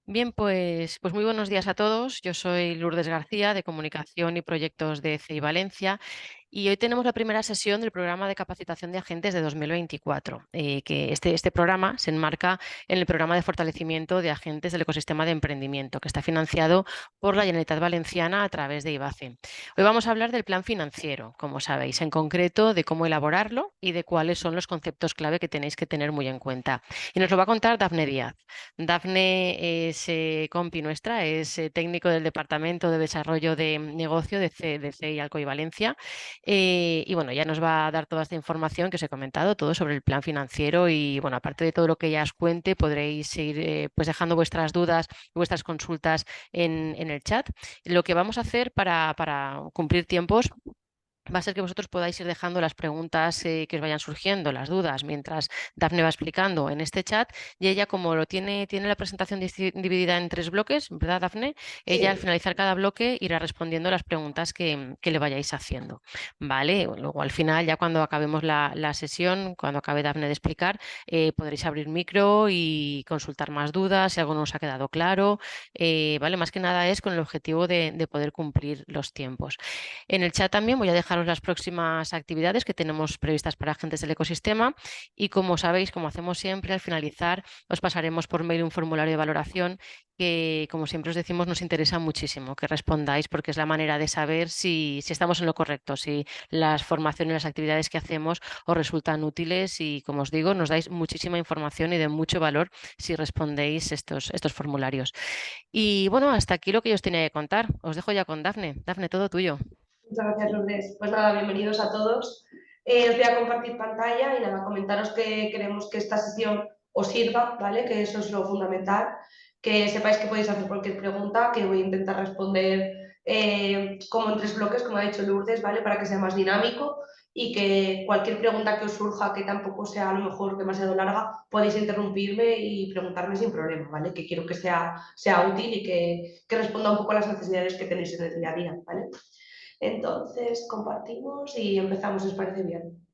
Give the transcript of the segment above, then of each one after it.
Bien, pues muy buenos días a todos. Yo soy Lourdes García, de Comunicación y Proyectos de CEI Valencia, y hoy tenemos la primera sesión del programa de capacitación de agentes de 2024, que este programa se enmarca en el programa de fortalecimiento de agentes del ecosistema de emprendimiento, que está financiado por la Generalitat Valenciana a través de IBACE. Hoy vamos a hablar del plan financiero, como sabéis, en concreto de cómo elaborarlo y de cuáles son los conceptos clave que tenéis que tener muy en cuenta. Y nos lo va a contar Dafne Díaz. Dafne es compi nuestra, es técnico del Departamento de Desarrollo de Negocio de CEI Alcoy y Valencia. Y bueno, ya nos va a dar toda esta información que os he comentado, todo sobre el plan financiero y bueno, aparte de todo lo que ella os cuente, podréis ir pues dejando vuestras dudas, vuestras consultas en el chat. Lo que vamos a hacer para cumplir tiempos va a ser que vosotros podáis ir dejando las preguntas que os vayan surgiendo, las dudas, mientras Dafne va explicando en este chat. Y ella, como tiene la presentación dividida en 3 bloques, ¿verdad, Dafne? Ella al Sí, finalizar cada bloque irá respondiendo las preguntas que le vayáis haciendo. ¿Vale? Luego al final, ya cuando acabemos la sesión, cuando acabe Dafne de explicar, podréis abrir micro y consultar más dudas si algo no os ha quedado claro. ¿Vale? Más que nada es con el objetivo de poder cumplir los tiempos. En el chat también voy a dejaros las próximas actividades que tenemos previstas para agentes del ecosistema y como sabéis, como hacemos siempre, al finalizar os pasaremos por mail un formulario de valoración que, como siempre os decimos, nos interesa muchísimo que respondáis porque es la manera de saber si estamos en lo correcto, si las formaciones y las actividades que hacemos os resultan útiles y, como os digo, nos dais muchísima información y de mucho valor si respondéis estos formularios. Y bueno, hasta aquí lo que yo os tenía que contar. Os dejo ya con Dafne. Dafne, todo tuyo. muchas gracias, Lourdes. Pues nada, bienvenidos a todos. Os voy a compartir pantalla y nada, comentaros que queremos que esta sesión os sirva, ¿vale? Que eso es lo fundamental. Que sepáis que podéis hacer cualquier pregunta, que voy a intentar responder como en 3 bloques, como ha dicho Lourdes, ¿vale? Para que sea más dinámico y que cualquier pregunta que os surja, que tampoco sea a lo mejor demasiado larga, podéis interrumpirme y preguntarme sin problema, ¿vale? Que quiero que sea útil y que responda un poco a las necesidades que tenéis en el día a día, ¿vale? Entonces, compartimos y empezamos, ¿os parece bien?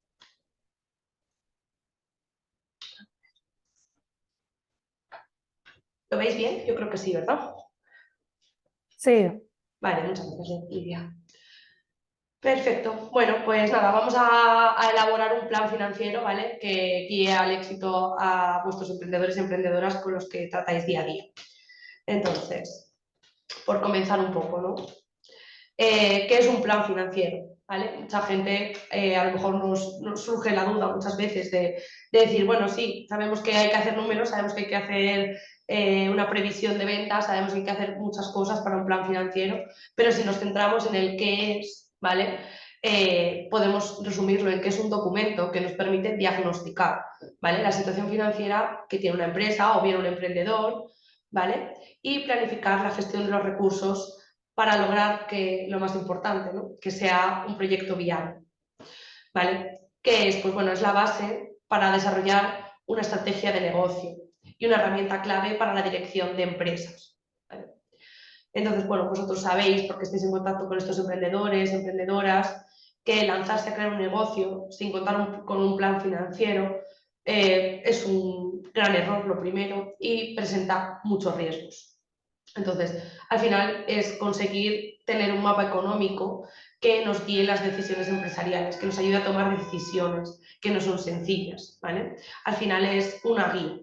¿Lo veis bien? Yo creo que sí, ¿verdad? Sí, Vale, muchas gracias, Lidia. Perfecto. Bueno, pues nada, vamos a elaborar un plan financiero, ¿vale? Que guíe al éxito a vuestros emprendedores y emprendedoras con los que tratáis día a día. Entonces, por comenzar un poco, ¿no? ¿Qué es un plan financiero? ¿Vale? Mucha gente, a lo mejor nos surge la duda muchas veces de decir, bueno, sí, sabemos que hay que hacer números, sabemos que hay que hacer una previsión de ventas, sabemos que hay que hacer muchas cosas para un plan financiero, pero si nos centramos en el qué es, ¿vale? Podemos resumirlo en que es un documento que nos permite diagnosticar, ¿vale? La situación financiera que tiene una empresa o bien un emprendedor, ¿vale? Y planificar la gestión de los recursos para lograr que lo más importante, ¿no? Que sea un proyecto viable, ¿vale? ¿Qué es? Pues bueno, es la base para desarrollar una estrategia de negocio y una herramienta clave para la dirección de empresas, ¿vale? Entonces, bueno, vosotros sabéis, porque estáis en contacto con estos emprendedores, emprendedoras, que lanzarse a crear un negocio sin contar con un plan financiero es un gran error, lo primero, y presenta muchos riesgos. Entonces, al final es conseguir tener un mapa económico que nos guíe las decisiones empresariales, que nos ayude a tomar decisiones que no son sencillas, ¿vale? Al final es una guía.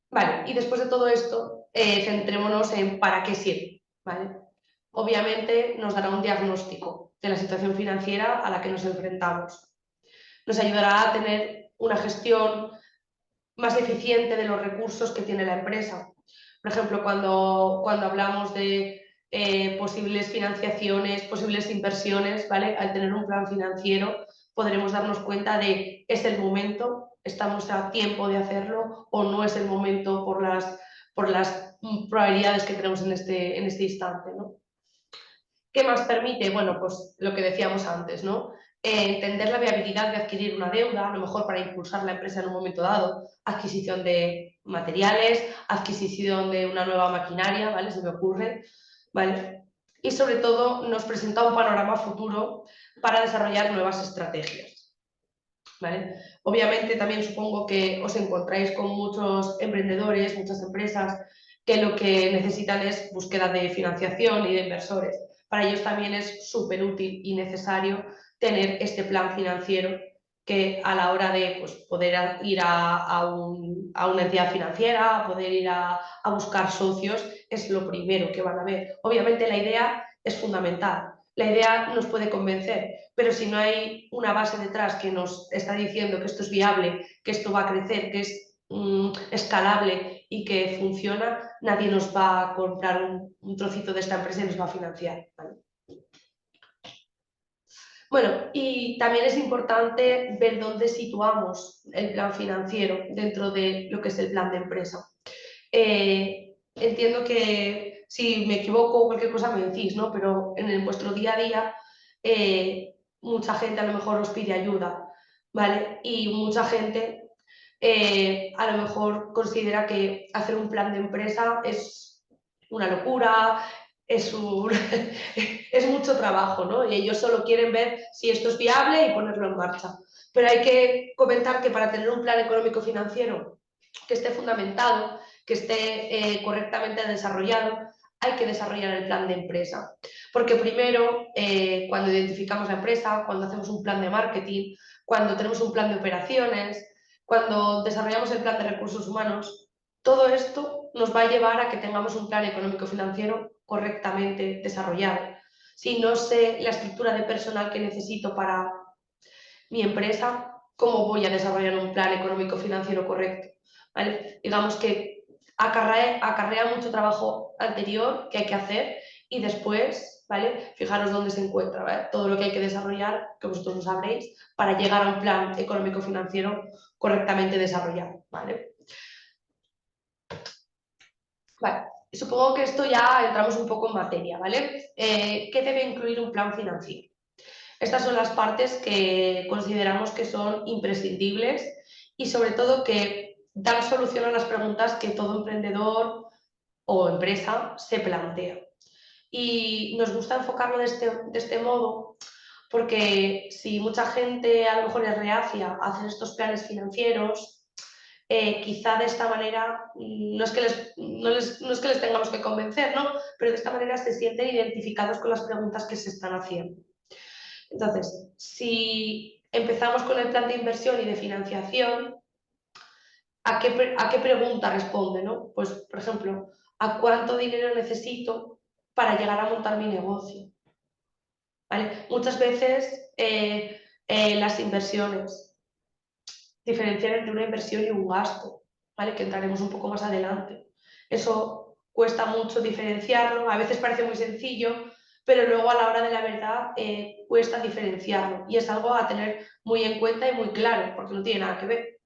Vale, y después de todo esto, centrémonos en para qué sirve, ¿vale? Obviamente nos dará un diagnóstico de la situación financiera a la que nos enfrentamos. Nos ayudará a tener una gestión más eficiente de los recursos que tiene la empresa. Por ejemplo, cuando hablamos de posibles financiaciones, posibles inversiones, ¿vale? Al tener un plan financiero podremos darnos cuenta de es el momento, estamos a tiempo de hacerlo o no es el momento por las probabilidades que tenemos en este instante, ¿no? ¿Qué más permite? Bueno, pues lo que decíamos antes, ¿no? Entender la viabilidad de adquirir una deuda, a lo mejor para impulsar la empresa en un momento dado, adquisición de materiales, adquisición de una nueva maquinaria, ¿vale? Se me ocurre, ¿vale? Y sobre todo nos presenta un panorama futuro para desarrollar nuevas estrategias. ¿vale? Obviamente también supongo que os encontráis con muchos emprendedores, muchas empresas que lo que necesitan es búsqueda de financiación y de inversores. Para ellos también es súper útil y necesario tener este plan financiero que a la hora de pues, poder ir a una entidad financiera, poder ir a buscar socios, es lo primero que van a ver. Obviamente la idea es fundamental, la idea nos puede convencer, pero si no hay una base detrás que nos está diciendo que esto es viable, que esto va a crecer, que es escalable y que funciona, nadie nos va a comprar un trocito de esta empresa y nos va a financiar, ¿vale? Bueno, y también es importante ver dónde situamos el plan financiero dentro de lo que es el plan de empresa. Entiendo que si me equivoco o cualquier cosa me decís, ¿no? Pero en vuestro día a día mucha gente a lo mejor os pide ayuda, ¿vale? Y mucha gente a lo mejor considera que hacer un plan de empresa es una locura, es, es mucho trabajo, ¿no? Y ellos solo quieren ver si esto es viable y ponerlo en marcha. Pero hay que comentar que para tener un plan económico financiero que esté fundamentado, que esté correctamente desarrollado, hay que desarrollar el plan de empresa. Porque primero, cuando identificamos la empresa, cuando hacemos un plan de marketing, cuando tenemos un plan de operaciones, cuando desarrollamos el plan de recursos humanos, todo esto nos va a llevar a que tengamos un plan económico-financiero correctamente desarrollado. Si no sé la estructura de personal que necesito para mi empresa, ¿cómo voy a desarrollar un plan económico-financiero correcto? ¿Vale? Digamos que acarrea mucho trabajo anterior que hay que hacer y después, ¿vale? Fijaros dónde se encuentra, ¿vale? Todo lo que hay que desarrollar, que vosotros lo sabréis, para llegar a un plan económico-financiero correctamente desarrollado, ¿vale? Vale, supongo que esto ya entramos un poco en materia, ¿vale? ¿Qué debe incluir un plan financiero? Estas son las partes que consideramos que son imprescindibles y sobre todo que dan solución a las preguntas que todo emprendedor o empresa se plantea. Y nos gusta enfocarlo de este modo porque si mucha gente a lo mejor es reacia a hacer estos planes financieros, quizá de esta manera, no es que les tengamos que convencer, ¿no? Pero de esta manera se sienten identificados con las preguntas que se están haciendo. Entonces, si empezamos con el plan de inversión y de financiación, ¿a qué pregunta responde, ¿no? Pues, por ejemplo, ¿a cuánto dinero necesito para llegar a montar mi negocio? ¿Vale? Muchas veces las inversiones diferenciar entre una inversión y un gasto, ¿vale? Que entraremos un poco más adelante. Eso cuesta mucho diferenciarlo, a veces parece muy sencillo, pero luego a la hora de la verdad cuesta diferenciarlo y es algo a tener muy en cuenta y muy claro, porque no tiene nada que ver,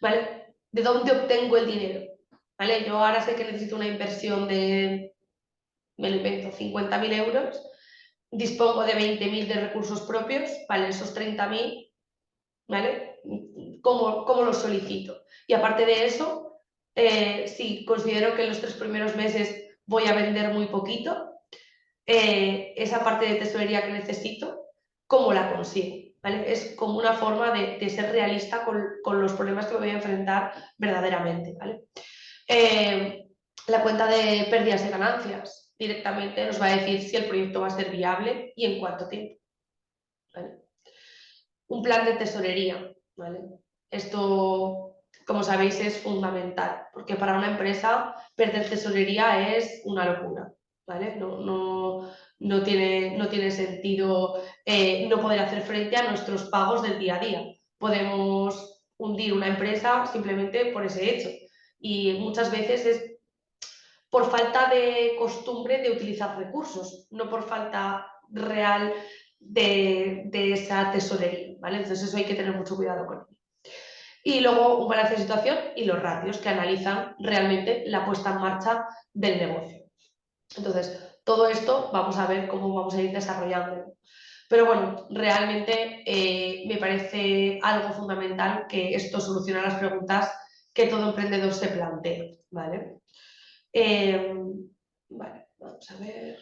¿vale? ¿De dónde obtengo el dinero? ¿Vale? Yo ahora sé que necesito una inversión de, me lo invento, 50.000 euros, dispongo de 20.000 de recursos propios, ¿vale? Esos 30.000, ¿vale? ¿Cómo lo solicito? Y aparte de eso, si considero que en los 3 primeros meses voy a vender muy poquito, esa parte de tesorería que necesito, ¿cómo la consigo? ¿Vale? Es como una forma de ser realista con los problemas que me voy a enfrentar verdaderamente, ¿vale? La cuenta de pérdidas y ganancias directamente nos va a decir si el proyecto va a ser viable y en cuánto tiempo, ¿vale? Un plan de tesorería, ¿vale? Esto, como sabéis, es fundamental, porque para una empresa perder tesorería es una locura, ¿vale? No tiene sentido no poder hacer frente a nuestros pagos del día a día. Podemos hundir una empresa simplemente por ese hecho. Y muchas veces es por falta de costumbre de utilizar recursos, no por falta real de esa tesorería, ¿vale? Entonces eso hay que tener mucho cuidado con ello. Y luego un balance de situación y los ratios que analizan realmente la puesta en marcha del negocio. Entonces, todo esto vamos a ver cómo vamos a ir desarrollando. Pero bueno, realmente me parece algo fundamental que esto solucione las preguntas que todo emprendedor se plantea, ¿vale? Vale, vamos a ver.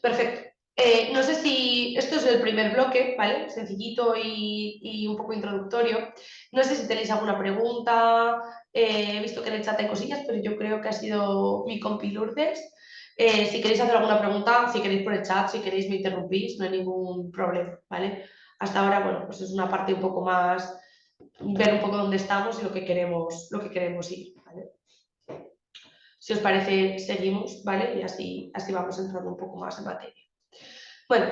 Perfecto. No sé si esto es el primer bloque, ¿vale? Sencillito y un poco introductorio. No sé si tenéis alguna pregunta. He visto que en el chat hay cosillas, pero yo creo que ha sido mi compi Lourdes. Si queréis hacer alguna pregunta, si queréis por el chat, si queréis me interrumpís, no hay ningún problema, ¿vale? Hasta ahora, bueno, pues es una parte un poco más, ver un poco dónde estamos y lo que queremos ir, ¿vale? Si os parece, seguimos, ¿vale? Y así vamos entrando un poco más en materia. Bueno,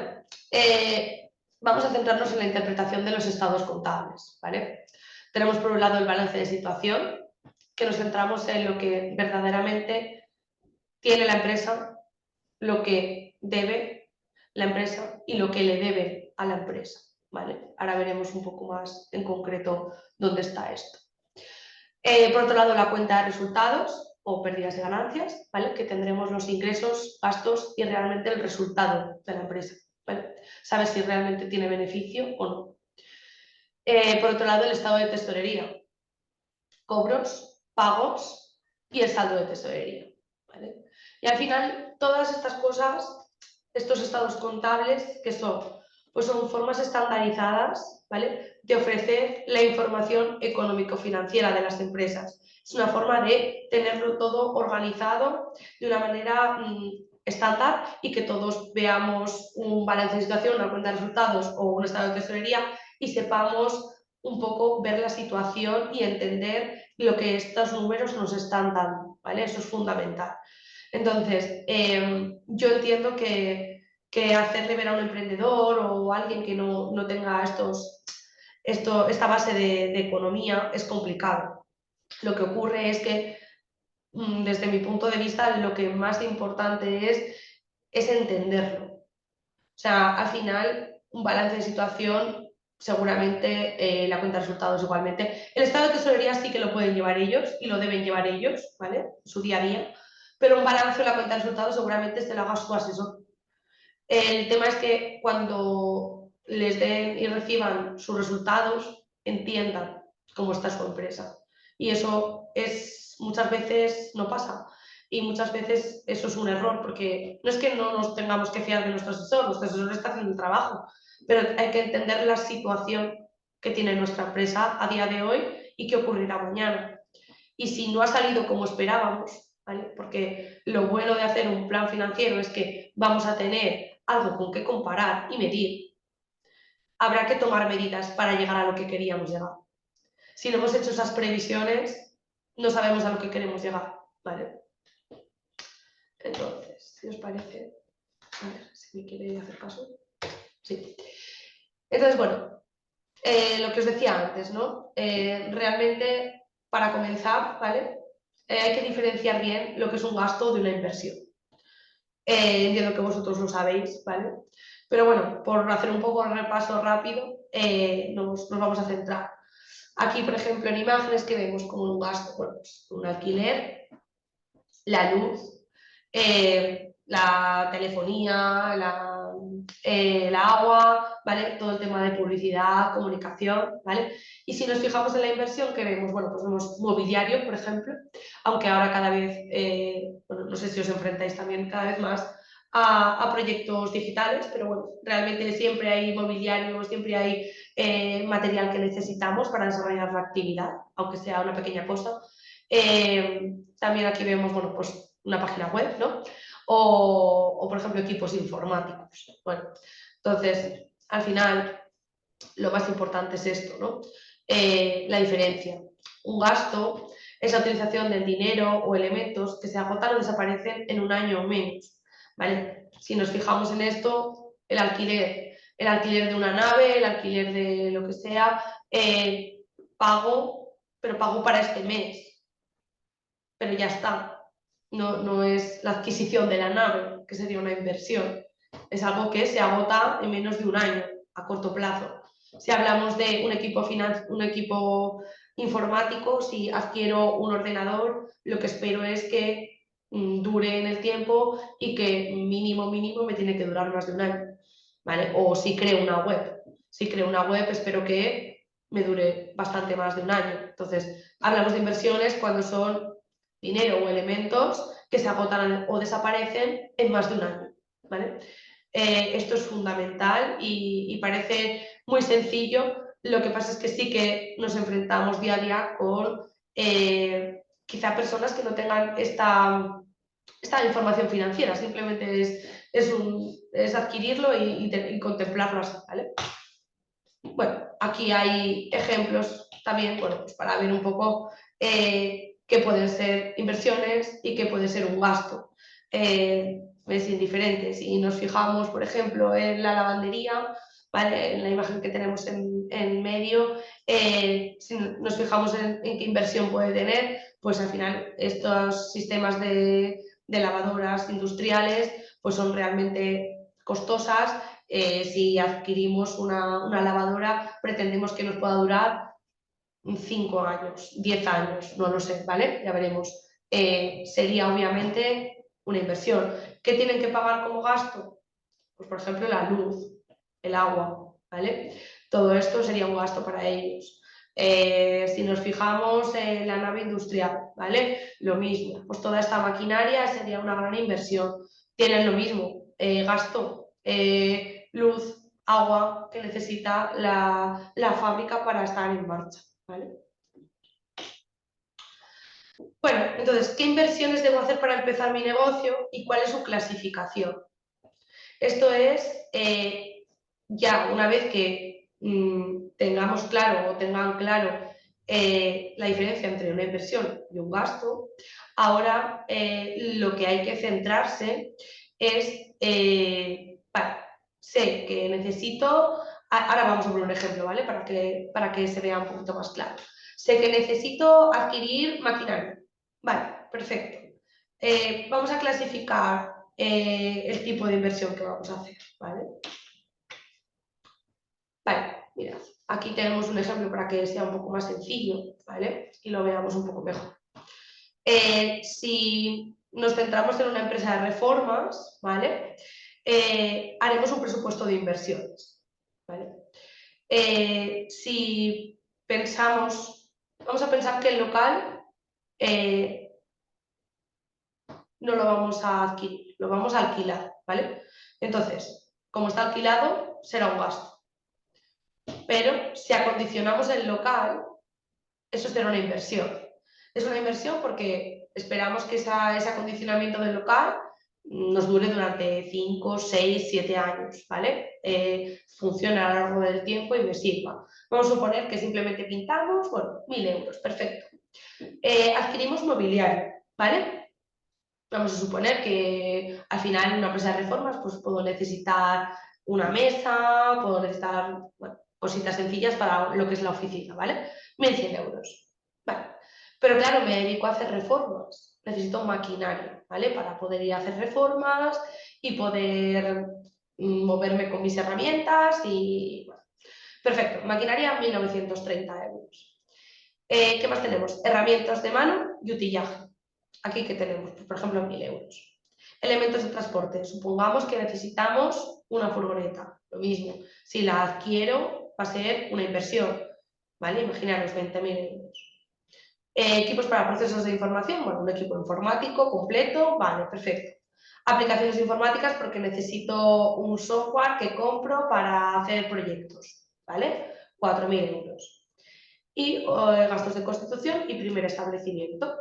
vamos a centrarnos en la interpretación de los estados contables, ¿vale? Tenemos por un lado el balance de situación, que nos centramos en lo que verdaderamente tiene la empresa, lo que debe la empresa y lo que le debe a la empresa, ¿vale? Ahora veremos un poco más en concreto dónde está esto. Por otro lado, la cuenta de resultados o pérdidas y ganancias, ¿vale? Que tendremos los ingresos, gastos y realmente el resultado de la empresa, ¿vale? Sabes si realmente tiene beneficio o no. Por otro lado, el estado de tesorería, cobros, pagos y el saldo de tesorería, ¿vale? Y al final, todas estas cosas, estos estados contables, que son? Pues son formas estandarizadas, ¿vale?, de ofrecer la información económico-financiera de las empresas. Es una forma de tenerlo todo organizado de una manera estándar y que todos veamos un balance de situación, una cuenta de resultados o un estado de tesorería y sepamos un poco ver la situación y entender lo que estos números nos están dando, ¿vale? Eso es fundamental. Entonces, yo entiendo que hacerle ver a un emprendedor o a alguien que no tenga esta base de economía es complicado. Lo que ocurre es que, desde mi punto de vista, lo que más importante es entenderlo. O sea, al final, un balance de situación, seguramente la cuenta de resultados igualmente. El estado de tesorería sí que lo pueden llevar ellos y lo deben llevar ellos, ¿vale? En su día a día. Pero un balance o la cuenta de resultados seguramente se lo haga su asesor. El tema es que cuando les den y reciban sus resultados, entiendan cómo está su empresa. Y eso muchas veces no pasa. Y muchas veces eso es un error, porque no es que no nos tengamos que fiar de nuestro asesor está haciendo el trabajo, pero hay que entender la situación que tiene nuestra empresa a día de hoy y qué ocurrirá mañana. Y si no ha salido como esperábamos, ¿vale? Porque lo bueno de hacer un plan financiero es que vamos a tener algo con qué comparar y medir, habrá que tomar medidas para llegar a lo que queríamos llegar. Si no hemos hecho esas previsiones, no sabemos a lo que queremos llegar, ¿vale? Entonces, si os parece, a ver si me quiere hacer caso. Sí. Entonces, bueno, lo que os decía antes, ¿no? Realmente, para comenzar, ¿vale? Hay que diferenciar bien lo que es un gasto de una inversión. Entiendo que vosotros lo sabéis, ¿vale? Pero bueno, por hacer un poco el repaso rápido, nos vamos a centrar. Aquí, por ejemplo, en imágenes que vemos como un gasto, bueno, pues un alquiler, la luz, la telefonía, el agua, ¿vale? Todo el tema de publicidad, comunicación, ¿vale? Y si nos fijamos en la inversión, ¿qué vemos? Bueno, pues vemos mobiliario, por ejemplo, aunque ahora cada vez, bueno, no sé si os enfrentáis también cada vez más a proyectos digitales, pero bueno, realmente siempre hay mobiliario, siempre hay material que necesitamos para desarrollar la actividad, aunque sea una pequeña cosa. También aquí vemos, bueno, pues una página web, ¿no? O, por ejemplo, equipos informáticos. Bueno, entonces, al final, lo más importante es esto, ¿no? La diferencia. Un gasto es la utilización del dinero o elementos que se agotan o desaparecen en un año o menos, ¿vale? Si nos fijamos en esto, el alquiler de una nave, el alquiler de lo que sea, pago, pero pago para este mes, pero ya está. No es la adquisición de la nave, que sería una inversión. Es algo que se agota en menos de un año, a corto plazo. Si hablamos de un equipo informático, si adquiero un ordenador, lo que espero es que dure en el tiempo y que mínimo me tiene que durar más de un año, ¿vale? O si creo una web. Si creo una web, espero que me dure bastante más de un año. Entonces, hablamos de inversiones cuando son dinero o elementos que se agotan o desaparecen en más de un año, ¿vale? Esto es fundamental y parece muy sencillo. Lo que pasa es que sí que nos enfrentamos día a día con quizá personas que no tengan esta información financiera, simplemente es adquirirlo y contemplarlo así, ¿vale? Bueno, aquí hay ejemplos también, bueno, pues para ver un poco qué pueden ser inversiones y qué puede ser un gasto. Es indiferente. Si nos fijamos, por ejemplo, en la lavandería, ¿vale? En la imagen que tenemos en medio, si nos fijamos en qué inversión puede tener, pues al final estos sistemas de lavadoras industriales pues son realmente costosas. Si adquirimos una lavadora, pretendemos que nos pueda durar 5 años, 10 años, no lo sé, ¿vale? Ya veremos. Sería obviamente una inversión. ¿Qué tienen que pagar como gasto? Pues por ejemplo la luz, el agua, ¿vale? Todo esto sería un gasto para ellos. Si nos fijamos en la nave industrial, ¿vale? Lo mismo, pues toda esta maquinaria sería una gran inversión. Tienen lo mismo, gasto, luz, agua que necesita la fábrica para estar en marcha, ¿vale? Bueno, entonces, ¿qué inversiones debo hacer para empezar mi negocio y cuál es su clasificación? Esto es ya una vez que tengamos claro o tengan claro la diferencia entre una inversión y un gasto, ahora lo que hay que centrarse es, vale, sé que necesito, ahora vamos a poner un ejemplo, ¿vale? Para que se vea un poquito más claro. Sé que necesito adquirir maquinaria. Vale, perfecto. Vamos a clasificar el tipo de inversión que vamos a hacer, ¿vale? Vale, mirad, aquí tenemos un ejemplo para que sea un poco más sencillo, ¿vale? Y lo veamos un poco mejor. Si nos centramos en una empresa de reformas, ¿vale? Haremos un presupuesto de inversiones, ¿vale? Si pensamos, vamos a pensar que el local no lo vamos a adquirir, lo vamos a alquilar, ¿vale? Entonces, como está alquilado, será un gasto. Pero si acondicionamos el local, eso será una inversión. Es una inversión porque esperamos que ese acondicionamiento del local nos dure durante 5, 6, 7 años, ¿vale? Funcione a lo largo del tiempo y me sirva. Vamos a suponer que simplemente pintamos, bueno, 1.000 euros, perfecto. Adquirimos mobiliario, ¿vale? Vamos a suponer que al final en una empresa de reformas pues puedo necesitar una mesa, puedo necesitar bueno, cositas sencillas para lo que es la oficina, ¿vale? 1.100 euros. Vale. Pero claro, me dedico a hacer reformas. Necesito maquinaria, ¿vale? Para poder ir a hacer reformas y poder moverme con mis herramientas y... Bueno. Perfecto, maquinaria 1.930 euros. ¿Qué más tenemos? Herramientas de mano y utillaje. Aquí que tenemos, pues, por ejemplo, 1.000 euros. Elementos de transporte. Supongamos que necesitamos una furgoneta. Lo mismo. Si la adquiero, va a ser una inversión. ¿Vale? Imaginaros 20.000 euros. Equipos para procesos de información. Bueno, un equipo informático completo. Vale, perfecto. Aplicaciones informáticas porque necesito un software que compro para hacer proyectos. ¿Vale? 4.000 euros. Y gastos de constitución y primer establecimiento.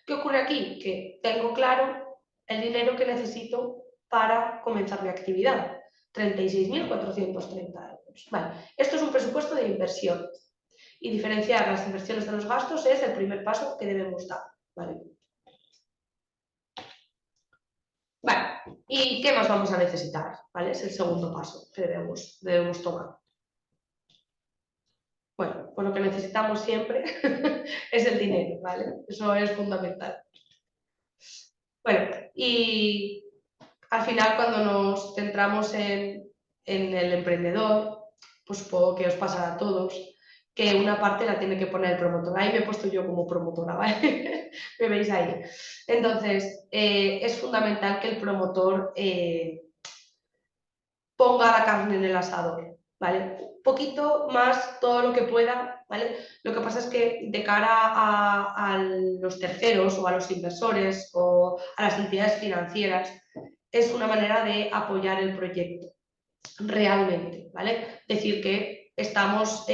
¿Qué ocurre aquí? Que tengo claro el dinero que necesito para comenzar mi actividad. 36.430 euros. Vale. Esto es un presupuesto de inversión. Y diferenciar las inversiones de los gastos es el primer paso que debemos dar. ¿Vale? Vale. ¿Y qué más vamos a necesitar? ¿Vale? Es el segundo paso que debemos tomar. Bueno, pues lo que necesitamos siempre es el dinero, ¿vale? Eso es fundamental. Bueno, y al final cuando nos centramos en el emprendedor, pues supongo que os pasará a todos, que una parte la tiene que poner el promotor. Ahí me he puesto yo como promotora, ¿vale? Me veis ahí. Entonces, es fundamental que el promotor ponga la carne en el asador, ¿vale? Un poquito más, todo lo que pueda, ¿vale? Lo que pasa es que de cara a los terceros o a los inversores o a las entidades financieras, es una manera de apoyar el proyecto, realmente, ¿vale? Decir que estamos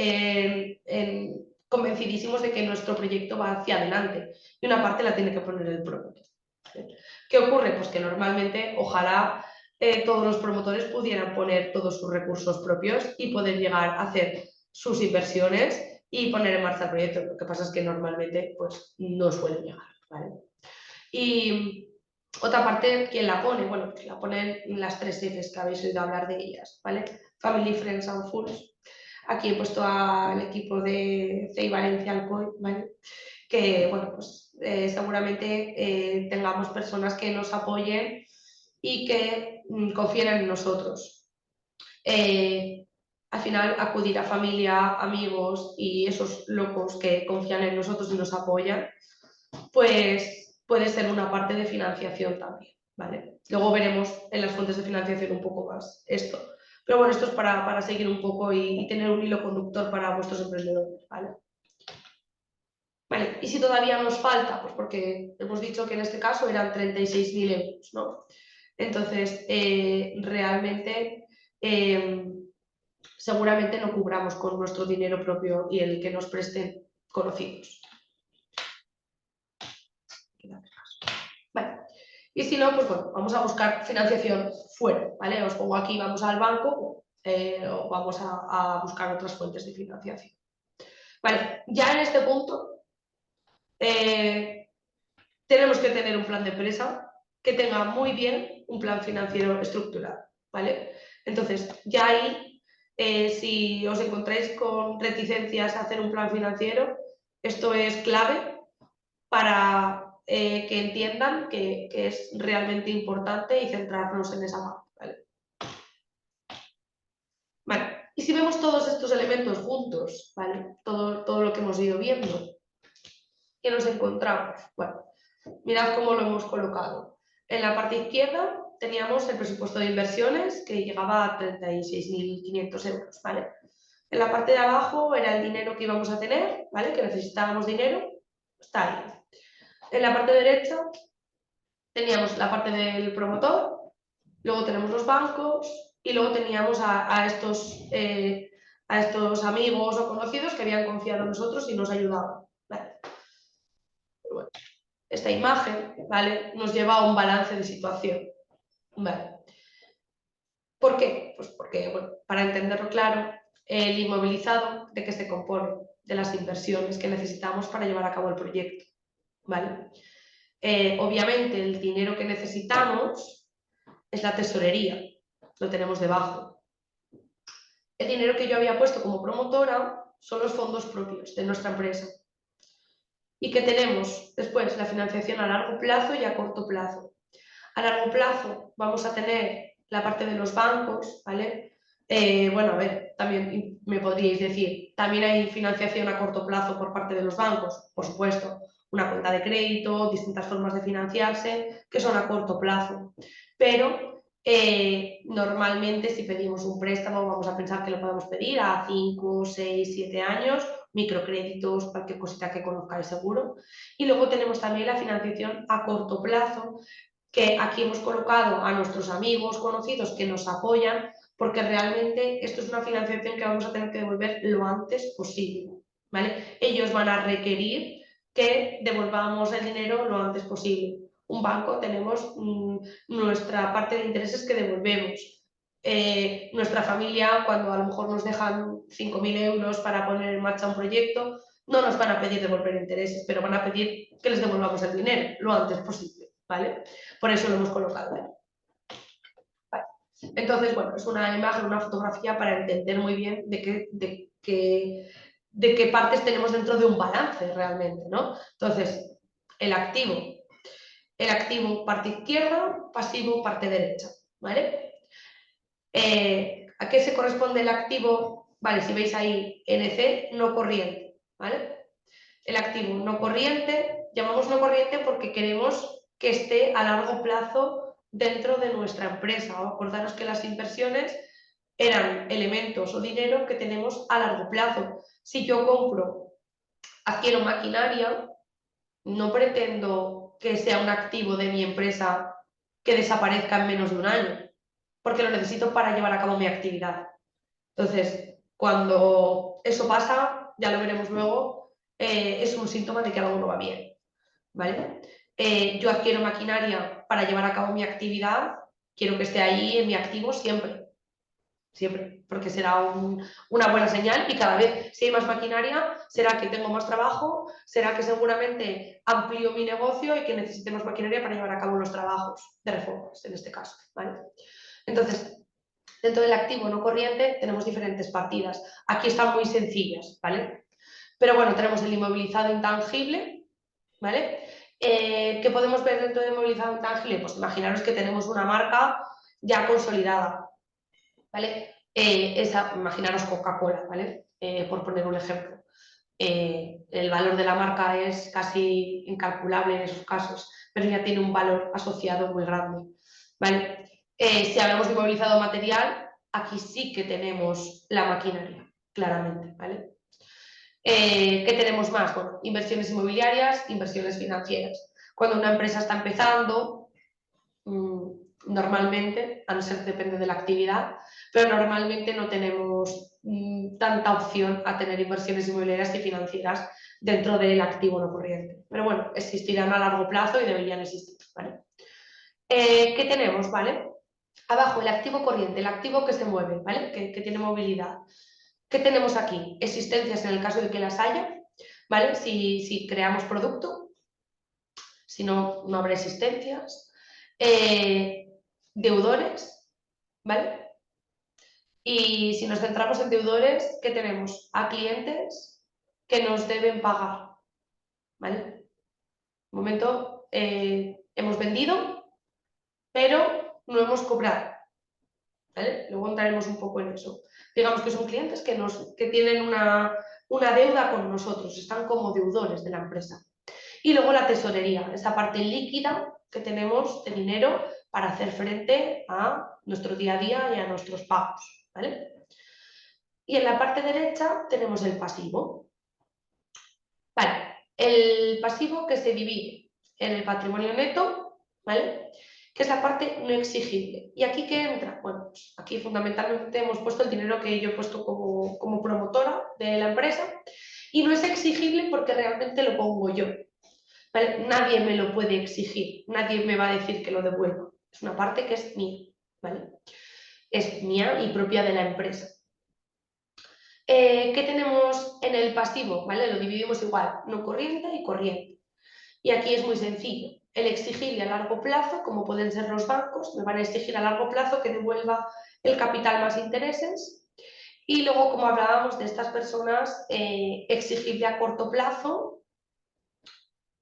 convencidísimos de que nuestro proyecto va hacia adelante y una parte la tiene que poner el promotor. ¿Qué ocurre? Pues que normalmente, ojalá todos los promotores pudieran poner todos sus recursos propios y poder llegar a hacer sus inversiones y poner en marcha el proyecto. Lo que pasa es que normalmente pues, no suele llegar, ¿vale? Y otra parte, ¿quién la pone? Bueno, pues la ponen las 3 Fs que habéis oído hablar de ellas, ¿vale? Family, Friends and Fools. Aquí he puesto al equipo de CEI Valencia Alcoy, ¿vale? Que, bueno, pues seguramente tengamos personas que nos apoyen y que confíen en nosotros. Al final, acudir a familia, amigos y esos locos que confían en nosotros y nos apoyan, pues puede ser una parte de financiación también, ¿vale? Luego veremos en las fuentes de financiación un poco más esto. Pero bueno, esto es para seguir un poco y tener un hilo conductor para vuestros emprendedores, ¿vale? Vale, y si todavía nos falta, pues porque hemos dicho que en este caso eran 36.000 euros, ¿no? Entonces, realmente, seguramente no cubramos con nuestro dinero propio y el que nos presten conocidos. Vale. Y si no, pues bueno, vamos a buscar financiación fuera, ¿vale? Os pongo aquí, vamos al banco o vamos a buscar otras fuentes de financiación. Vale, ya en este punto tenemos que tener un plan de empresa que tenga muy bien un plan financiero estructurado, ¿vale? Entonces, ya ahí, si os encontráis con reticencias a hacer un plan financiero, esto es clave para que entiendan que es realmente importante y centrarnos en esa parte, ¿vale? Vale, y si vemos todos estos elementos juntos, ¿vale? Todo lo que hemos ido viendo, ¿qué nos encontramos? Bueno, mirad cómo lo hemos colocado. En la parte izquierda teníamos el presupuesto de inversiones que llegaba a 36.500 euros, ¿vale? En la parte de abajo era el dinero que íbamos a tener, ¿vale? Que necesitábamos dinero, está ahí. En la parte derecha teníamos la parte del promotor, luego tenemos los bancos y luego teníamos a estos amigos o conocidos que habían confiado en nosotros y nos ayudaban, ¿vale? Bueno, esta imagen, ¿vale? Nos lleva a un balance de situación, ¿vale? ¿Por qué? Pues porque, bueno, para entenderlo claro, el inmovilizado, ¿de qué se compone? De las inversiones que necesitamos para llevar a cabo el proyecto, ¿vale? Obviamente el dinero que necesitamos es la tesorería, lo tenemos debajo. El dinero que yo había puesto como promotora son los fondos propios de nuestra empresa. Y que tenemos después la financiación a largo plazo y a corto plazo. A largo plazo vamos a tener la parte de los bancos, ¿vale? Bueno, a ver, también me podríais decir, también hay financiación a corto plazo por parte de los bancos, por supuesto, una cuenta de crédito, distintas formas de financiarse que son a corto plazo, pero normalmente si pedimos un préstamo vamos a pensar que lo podemos pedir a 5, 6, 7 años, microcréditos, cualquier cosita que conozcáis seguro, y luego tenemos también la financiación a corto plazo, que aquí hemos colocado a nuestros amigos, conocidos que nos apoyan, porque realmente esto es una financiación que vamos a tener que devolver lo antes posible, ¿vale? Ellos van a requerir que devolvamos el dinero lo antes posible. Un banco tenemos nuestra parte de intereses que devolvemos. Nuestra familia, cuando a lo mejor nos dejan 5.000 euros para poner en marcha un proyecto, no nos van a pedir devolver intereses, pero van a pedir que les devolvamos el dinero lo antes posible, ¿vale? Por eso lo hemos colocado ahí. Vale. Entonces, bueno, es una imagen, una fotografía para entender muy bien de qué partes tenemos dentro de un balance realmente, ¿no? Entonces, el activo parte izquierda, pasivo parte derecha, ¿vale? ¿A qué se corresponde el activo? Vale, si veis ahí, NC, no corriente, ¿vale? El activo no corriente, llamamos no corriente porque queremos que esté a largo plazo dentro de nuestra empresa. Acordaros que las inversiones eran elementos o dinero que tenemos a largo plazo. Si yo adquiero maquinaria, no pretendo que sea un activo de mi empresa que desaparezca en menos de un año, porque lo necesito para llevar a cabo mi actividad. Entonces, cuando eso pasa, ya lo veremos luego, es un síntoma de que algo no va bien, ¿vale? Yo adquiero maquinaria para llevar a cabo mi actividad, quiero que esté ahí en mi activo siempre, porque será una buena señal y cada vez si hay más maquinaria será que tengo más trabajo, será que seguramente amplío mi negocio y que necesite más maquinaria para llevar a cabo los trabajos de reformas, en este caso, ¿vale? Entonces, dentro del activo no corriente tenemos diferentes partidas. Aquí están muy sencillas, ¿vale? Pero bueno, tenemos el inmovilizado intangible, ¿vale? ¿Qué podemos ver dentro del inmovilizado intangible? Pues imaginaros que tenemos una marca ya consolidada, ¿vale? Imaginaros Coca-Cola, ¿vale? Por poner un ejemplo. El valor de la marca es casi incalculable en esos casos, pero ya tiene un valor asociado muy grande, ¿vale? Si hablamos de inmovilizado material, aquí sí que tenemos la maquinaria, claramente, ¿vale? ¿Qué tenemos más? Bueno, inversiones inmobiliarias, inversiones financieras. Cuando una empresa está empezando, normalmente, a no ser que depende de la actividad, pero normalmente no tenemos tanta opción a tener inversiones inmobiliarias y financieras dentro del activo no corriente. Pero bueno, existirán a largo plazo y deberían existir, ¿vale? ¿Qué tenemos, vale? Abajo, el activo corriente, el activo que se mueve, ¿vale? Que tiene movilidad. ¿Qué tenemos aquí? Existencias en el caso de que las haya, ¿vale? Si creamos producto, si no, no habrá existencias. Deudores, ¿vale? Y si nos centramos en deudores, ¿qué tenemos? A clientes que nos deben pagar, ¿vale? Un momento, hemos vendido, pero no hemos cobrado, ¿vale? Luego entraremos un poco en eso. Digamos que son clientes que tienen una deuda con nosotros, están como deudores de la empresa. Y luego la tesorería, esa parte líquida que tenemos de dinero para hacer frente a nuestro día a día y a nuestros pagos, ¿vale? Y en la parte derecha tenemos el pasivo. Vale, el pasivo que se divide en el patrimonio neto, ¿vale? Que es la parte no exigible. ¿Y aquí qué entra? Bueno, pues aquí fundamentalmente hemos puesto el dinero que yo he puesto como promotora de la empresa y no es exigible porque realmente lo pongo yo, ¿vale? Nadie me lo puede exigir, nadie me va a decir que lo devuelva. Es una parte que es mía, ¿vale? Es mía y propia de la empresa. ¿Qué tenemos en el pasivo? ¿Vale? Lo dividimos igual, no corriente y corriente. Y aquí es muy sencillo. El exigible a largo plazo, como pueden ser los bancos, me van a exigir a largo plazo que devuelva el capital más intereses. Y luego, como hablábamos de estas personas, exigible a corto plazo,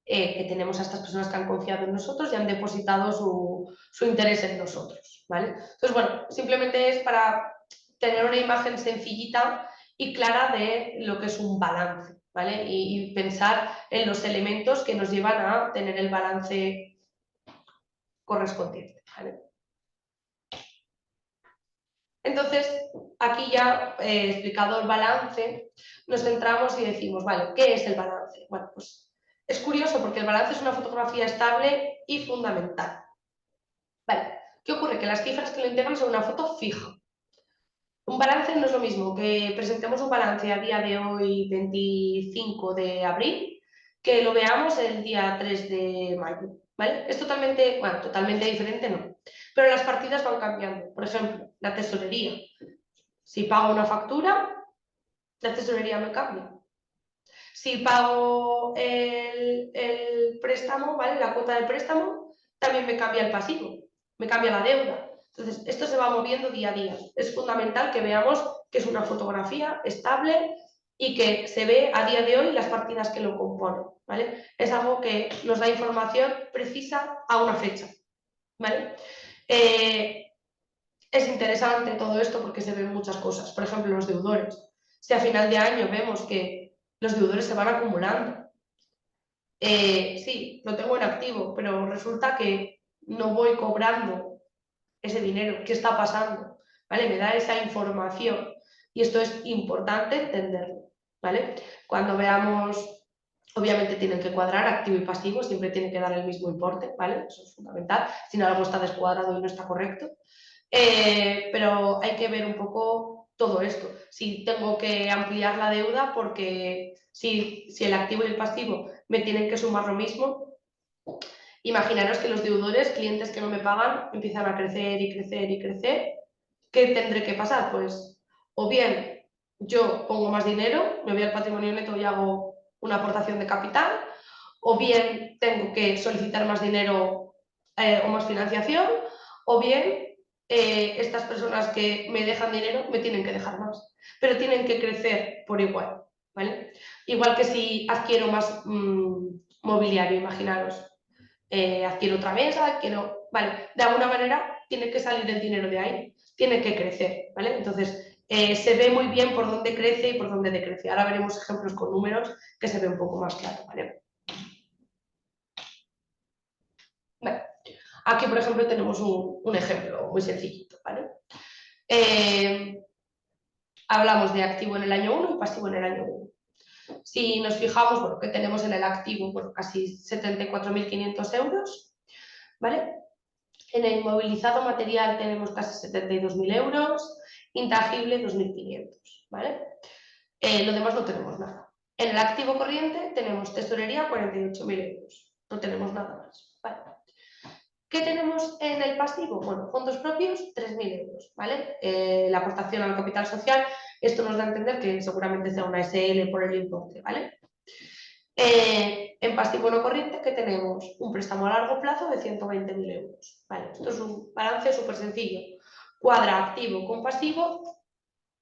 que tenemos a estas personas que han confiado en nosotros y han depositado su interés en nosotros, ¿vale? Entonces, bueno, simplemente es para tener una imagen sencillita y clara de lo que es un balance, ¿vale? Y pensar en los elementos que nos llevan a tener el balance correspondiente, ¿vale? Entonces, aquí ya explicado el balance, nos centramos y decimos, vale, ¿qué es el balance? Bueno, pues es curioso porque el balance es una fotografía estable y fundamental. Vale, ¿qué ocurre? Que las cifras que lo integran son una foto fija. Un balance no es lo mismo que presentemos un balance a día de hoy, 25 de abril, que lo veamos el día 3 de mayo, ¿vale? Es totalmente, bueno, totalmente diferente, no. Pero las partidas van cambiando. Por ejemplo, la tesorería. Si pago una factura, la tesorería me cambia. Si pago el préstamo, ¿vale? La cuota del préstamo, también me cambia el pasivo, me cambia la deuda. Entonces, esto se va moviendo día a día. Es fundamental que veamos que es una fotografía estable y que se ve a día de hoy las partidas que lo componen, ¿vale? Es algo que nos da información precisa a una fecha, ¿vale? Es interesante todo esto porque se ven muchas cosas. Por ejemplo, los deudores. Si a final de año vemos que los deudores se van acumulando, sí, lo tengo en activo, pero resulta que no voy cobrando ese dinero. ¿Qué está pasando? ¿Vale? Me da esa información y esto es importante entenderlo, ¿vale? Cuando veamos Obviamente tienen que cuadrar activo y pasivo, siempre tiene que dar el mismo importe, ¿vale? Eso es fundamental, si no algo está descuadrado y no está correcto. Pero hay que ver un poco todo esto. Si tengo que ampliar la deuda porque si el activo y el pasivo me tienen que sumar lo mismo, imaginaros que los deudores, clientes que no me pagan, empiezan a crecer y crecer y crecer. ¿Qué tendré que pasar? Pues o bien yo pongo más dinero, me voy al patrimonio neto y hago una aportación de capital, o bien tengo que solicitar más dinero o más financiación, o bien estas personas que me dejan dinero me tienen que dejar más, pero tienen que crecer por igual, ¿vale? Igual que si adquiero más mobiliario, imaginaros, adquiero otra mesa, adquiero, ¿vale? De alguna manera tiene que salir el dinero de ahí, tiene que crecer, ¿vale? Entonces, se ve muy bien por dónde crece y por dónde decrece. Ahora veremos ejemplos con números que se ve un poco más claro, ¿vale? Bueno, aquí, por ejemplo, tenemos un ejemplo muy sencillito, ¿vale? Hablamos de activo en el año 1 y pasivo en el año 1. Si nos fijamos, bueno, que tenemos en el activo, bueno, casi 74.500 euros, ¿vale? En el inmovilizado material tenemos casi 72.000 euros, intangible 2.500, ¿vale? Lo demás no tenemos nada. En el activo corriente tenemos tesorería 48.000 euros, no tenemos nada más, ¿vale? ¿Qué tenemos en el pasivo? Bueno, fondos propios, 3.000 euros, ¿vale? La aportación al capital social, esto nos da a entender que seguramente sea una SL por el importe, ¿vale? En pasivo no corriente, ¿qué tenemos? Un préstamo a largo plazo de 120.000 euros, ¿vale? Esto es un balance súper sencillo. Cuadra activo con pasivo,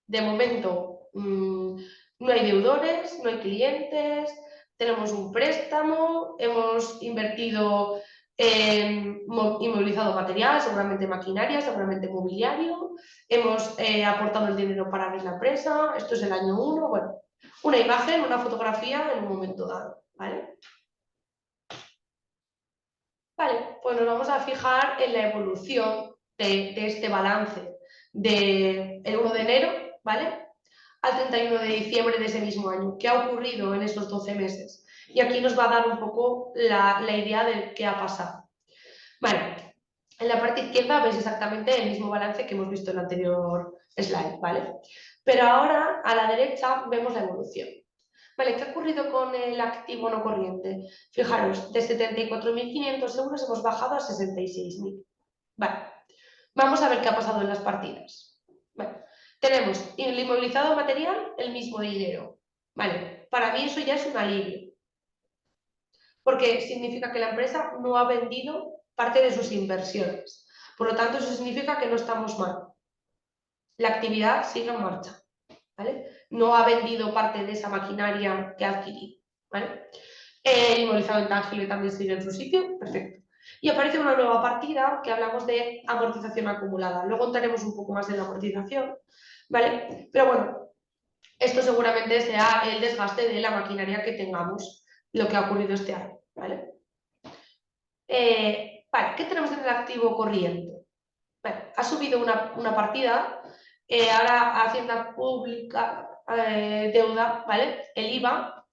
de momento no hay deudores, no hay clientes, tenemos un préstamo, hemos invertido en inmovilizado material, seguramente maquinaria, seguramente mobiliario, hemos aportado el dinero para abrir la empresa, esto es el año 1, bueno, una imagen, una fotografía en un momento dado, ¿vale? Vale, pues nos vamos a fijar en la evolución de este balance del 1 de enero, ¿vale? Al 31 de diciembre de ese mismo año. ¿Qué ha ocurrido en esos 12 meses? Y aquí nos va a dar un poco la idea de qué ha pasado. Vale, en la parte izquierda veis exactamente el mismo balance que hemos visto en el anterior slide, ¿vale? Pero ahora a la derecha vemos la evolución. Vale, ¿qué ha ocurrido con el activo no corriente? Fijaros, de 74.500 euros hemos bajado a 66.000. Vale, vamos a ver qué ha pasado en las partidas. Vale. Tenemos el inmovilizado material, el mismo dinero. Vale, para mí eso ya es un alivio, porque significa que la empresa no ha vendido parte de sus inversiones. Por lo tanto, eso significa que no estamos mal. La actividad sigue en marcha, ¿vale? No ha vendido parte de esa maquinaria que ha adquirido, ¿vale? El inmovilizado intangible también sigue en su sitio, perfecto. Y aparece una nueva partida que hablamos de amortización acumulada. Luego contaremos un poco más de la amortización, ¿vale? Pero bueno, esto seguramente sea el desgaste de la maquinaria que tengamos, lo que ha ocurrido este año, ¿vale? Vale, ¿qué tenemos en el activo corriente? Bueno, ha subido una partida, ahora Hacienda Pública, deuda, ¿vale? El IVA,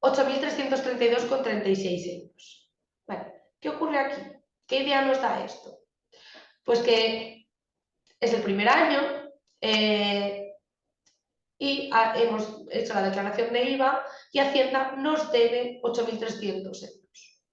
8.332,36 euros. Vale, ¿qué ocurre aquí? ¿Qué idea nos da esto? Pues que es el primer año y hemos hecho la declaración de IVA y Hacienda nos debe 8.300 euros,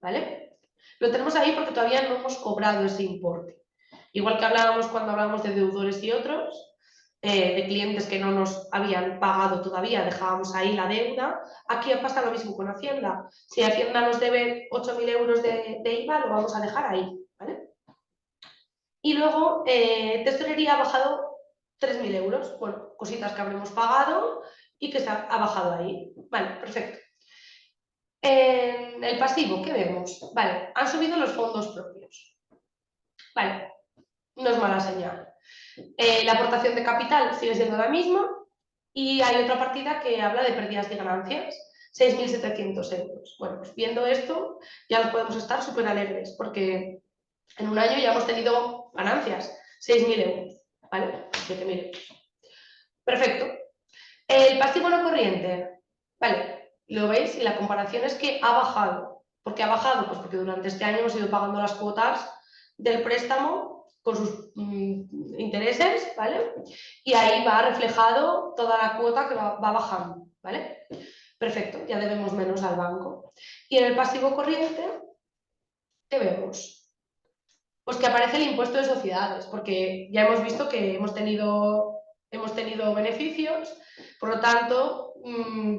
¿vale? Lo tenemos ahí porque todavía no hemos cobrado ese importe. Igual que hablábamos cuando hablábamos de deudores y otros, de clientes que no nos habían pagado todavía, dejábamos ahí la deuda, aquí pasa lo mismo con Hacienda. Si Hacienda nos debe 8.000 euros de IVA, lo vamos a dejar ahí, ¿vale? Y luego, tesorería ha bajado 3.000 euros, bueno, cositas que habremos pagado y que ha bajado ahí. Vale, perfecto. En el pasivo, ¿qué vemos? Vale, han subido los fondos propios. Vale, no es mala señal. La aportación de capital sigue siendo la misma y hay otra partida que habla de pérdidas y ganancias, 6.700 euros. Bueno, pues viendo esto ya nos podemos estar súper alegres porque en un año ya hemos tenido ganancias, 6.000 euros, ¿vale? 7.000 euros. Perfecto. El pasivo no corriente, ¿vale? Lo veis, y la comparación es que ha bajado. ¿Por qué ha bajado? Pues porque durante este año hemos ido pagando las cuotas del préstamo con sus intereses, ¿vale? Y ahí va reflejado toda la cuota que va bajando, ¿vale? Perfecto, ya debemos menos al banco. Y en el pasivo corriente, ¿qué vemos? Pues que aparece el impuesto de sociedades, porque ya hemos visto que hemos tenido beneficios, por lo tanto,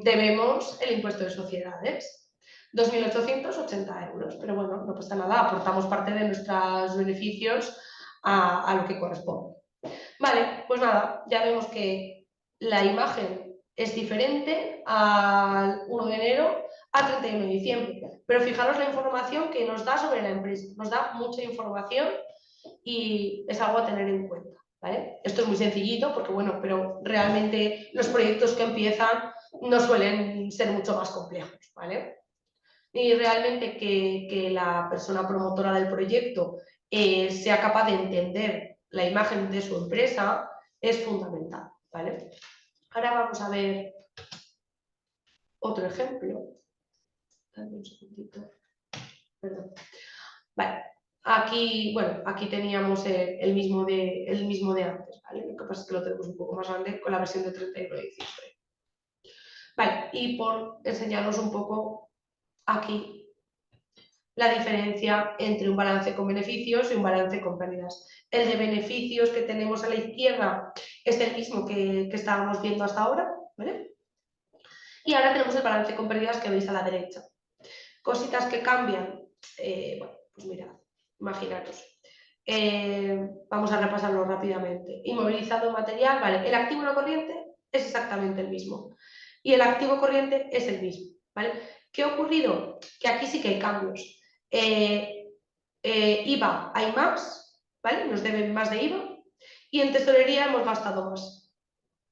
debemos el impuesto de sociedades. 2.880 euros, pero bueno, no pasa nada, aportamos parte de nuestros beneficios a lo que corresponde. Vale, pues nada, ya vemos que la imagen es diferente al 1 de enero a 31 de diciembre, pero fijaros la información que nos da sobre la empresa, nos da mucha información y es algo a tener en cuenta, ¿vale? Esto es muy sencillito porque, bueno, pero realmente los proyectos que empiezan no suelen ser mucho más complejos, ¿vale? Y realmente que la persona promotora del proyecto sea capaz de entender la imagen de su empresa es fundamental, ¿vale? Ahora vamos a ver otro ejemplo. Dame un segundito. Perdón. Vale. Aquí, bueno, aquí teníamos el mismo de antes, ¿vale? Lo que pasa es que lo tenemos un poco más grande con la versión de 31 de diciembre. Vale, y por enseñaros un poco aquí la diferencia entre un balance con beneficios y un balance con pérdidas. El de beneficios que tenemos a la izquierda es el mismo que estábamos viendo hasta ahora, ¿vale? Y ahora tenemos el balance con pérdidas que veis a la derecha. Cositas que cambian, bueno, pues mirad, imaginaros. Vamos a repasarlo rápidamente. Inmovilizado material, vale, el activo no corriente es exactamente el mismo y el activo corriente es el mismo, ¿vale? ¿Qué ha ocurrido? Que aquí sí que hay cambios. IVA hay más, ¿vale? Nos deben más de IVA y en tesorería hemos gastado más,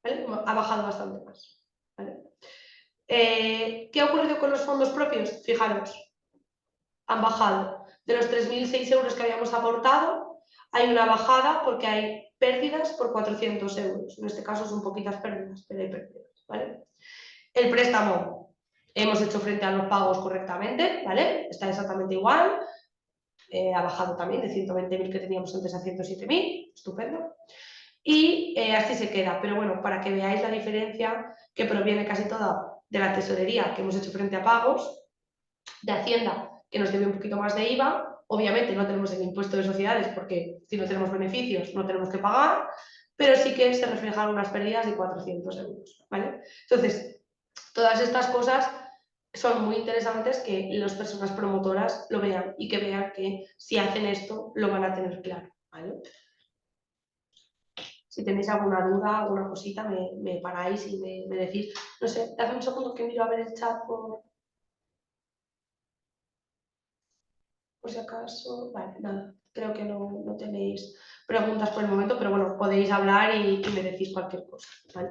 ¿vale? Ha bajado bastante más, ¿vale? ¿Qué ha ocurrido con los fondos propios? Fijaros, han bajado. De los 3.006 euros que habíamos aportado, hay una bajada porque hay pérdidas por 400 euros. En este caso son poquitas pérdidas, pero hay pérdidas, ¿vale? El préstamo, hemos hecho frente a los pagos correctamente, ¿vale? Está exactamente igual. Ha bajado también de 120.000 que teníamos antes a 107.000, estupendo. Y así se queda, pero bueno, para que veáis la diferencia que proviene casi toda de la tesorería que hemos hecho frente a pagos, de Hacienda que nos debe un poquito más de IVA, obviamente no tenemos el impuesto de sociedades porque si no tenemos beneficios no tenemos que pagar, pero sí que se reflejan unas pérdidas de 400 euros, ¿vale? Entonces, todas estas cosas son muy interesantes que las personas promotoras lo vean y que vean que si hacen esto lo van a tener claro, ¿vale? Si tenéis alguna duda, alguna cosita, me paráis y me decís. No sé, dame un segundo que miro a ver el chat por si acaso. Vale, nada, creo que no tenéis preguntas por el momento, pero bueno, podéis hablar y me decís cualquier cosa, ¿vale?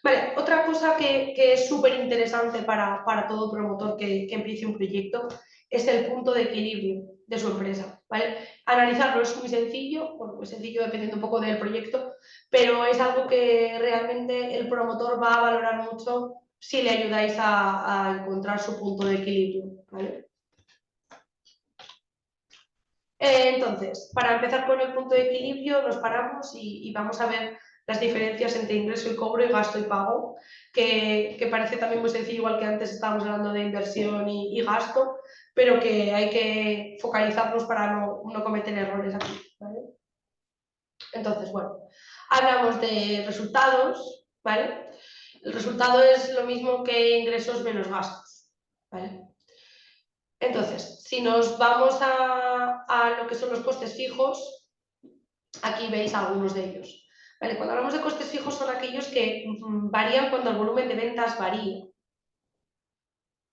Vale, otra cosa que es súper interesante para todo promotor que empiece un proyecto es el punto de equilibrio de su empresa, ¿vale? Analizarlo es muy sencillo, bueno, muy sencillo dependiendo un poco del proyecto, pero es algo que realmente el promotor va a valorar mucho si le ayudáis a encontrar su punto de equilibrio, ¿vale? Entonces, para empezar con el punto de equilibrio, nos paramos y vamos a ver las diferencias entre ingreso y cobro y gasto y pago, que parece también muy sencillo, igual que antes estábamos hablando de inversión y gasto, pero que hay que focalizarnos para no cometer errores aquí, ¿vale? Entonces, bueno, hablamos de resultados, ¿vale? El resultado es lo mismo que ingresos menos gastos, ¿vale? Entonces, si nos vamos a lo que son los costes fijos, aquí veis algunos de ellos. ¿Vale? Cuando hablamos de costes fijos son aquellos que varían cuando el volumen de ventas varía.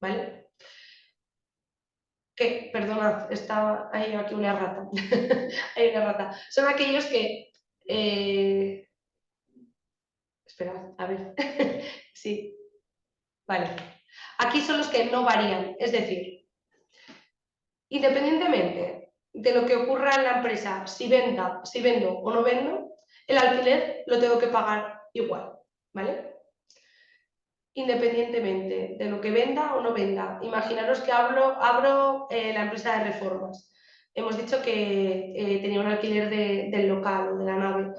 ¿Vale? Que, perdonad, hay aquí una rata. Hay una rata. Son aquellos que... Esperad, a ver. Sí. Vale. Aquí son los que no varían. Es decir, independientemente de lo que ocurra en la empresa, si vendo o no vendo, el alquiler lo tengo que pagar igual, ¿vale? independientemente de lo que venda o no venda. Imaginaros que abro la empresa de reformas. Hemos dicho que tenía un alquiler del local o de la nave.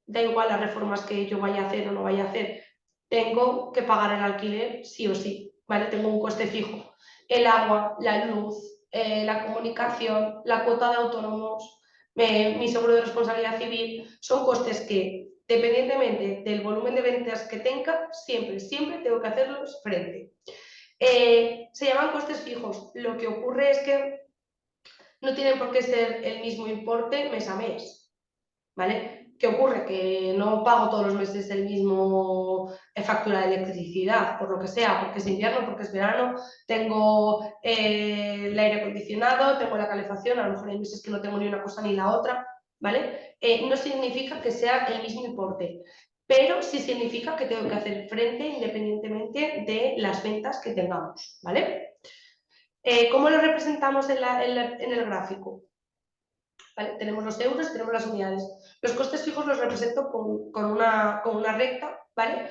Da igual las reformas que yo vaya a hacer o no vaya a hacer, tengo que pagar el alquiler sí o sí, ¿vale? Tengo un coste fijo. El agua, la luz, la comunicación, la cuota de autónomos, mi seguro de responsabilidad civil, son costes que, dependientemente del volumen de ventas que tenga, siempre tengo que hacerlos frente. Se llaman costes fijos. Lo que ocurre es que no tienen por qué ser el mismo importe mes a mes, ¿vale? ¿Qué ocurre? Que no pago todos los meses el mismo factura de electricidad, por lo que sea, porque es invierno, porque es verano, tengo el aire acondicionado, tengo la calefacción, a lo mejor hay meses que no tengo ni una cosa ni la otra, ¿vale? No significa que sea el mismo importe, pero sí significa que tengo que hacer frente independientemente de las ventas que tengamos, ¿vale? ¿Cómo lo representamos en el gráfico? ¿Vale? Tenemos los euros y tenemos las unidades. Los costes fijos los represento con una recta, ¿vale?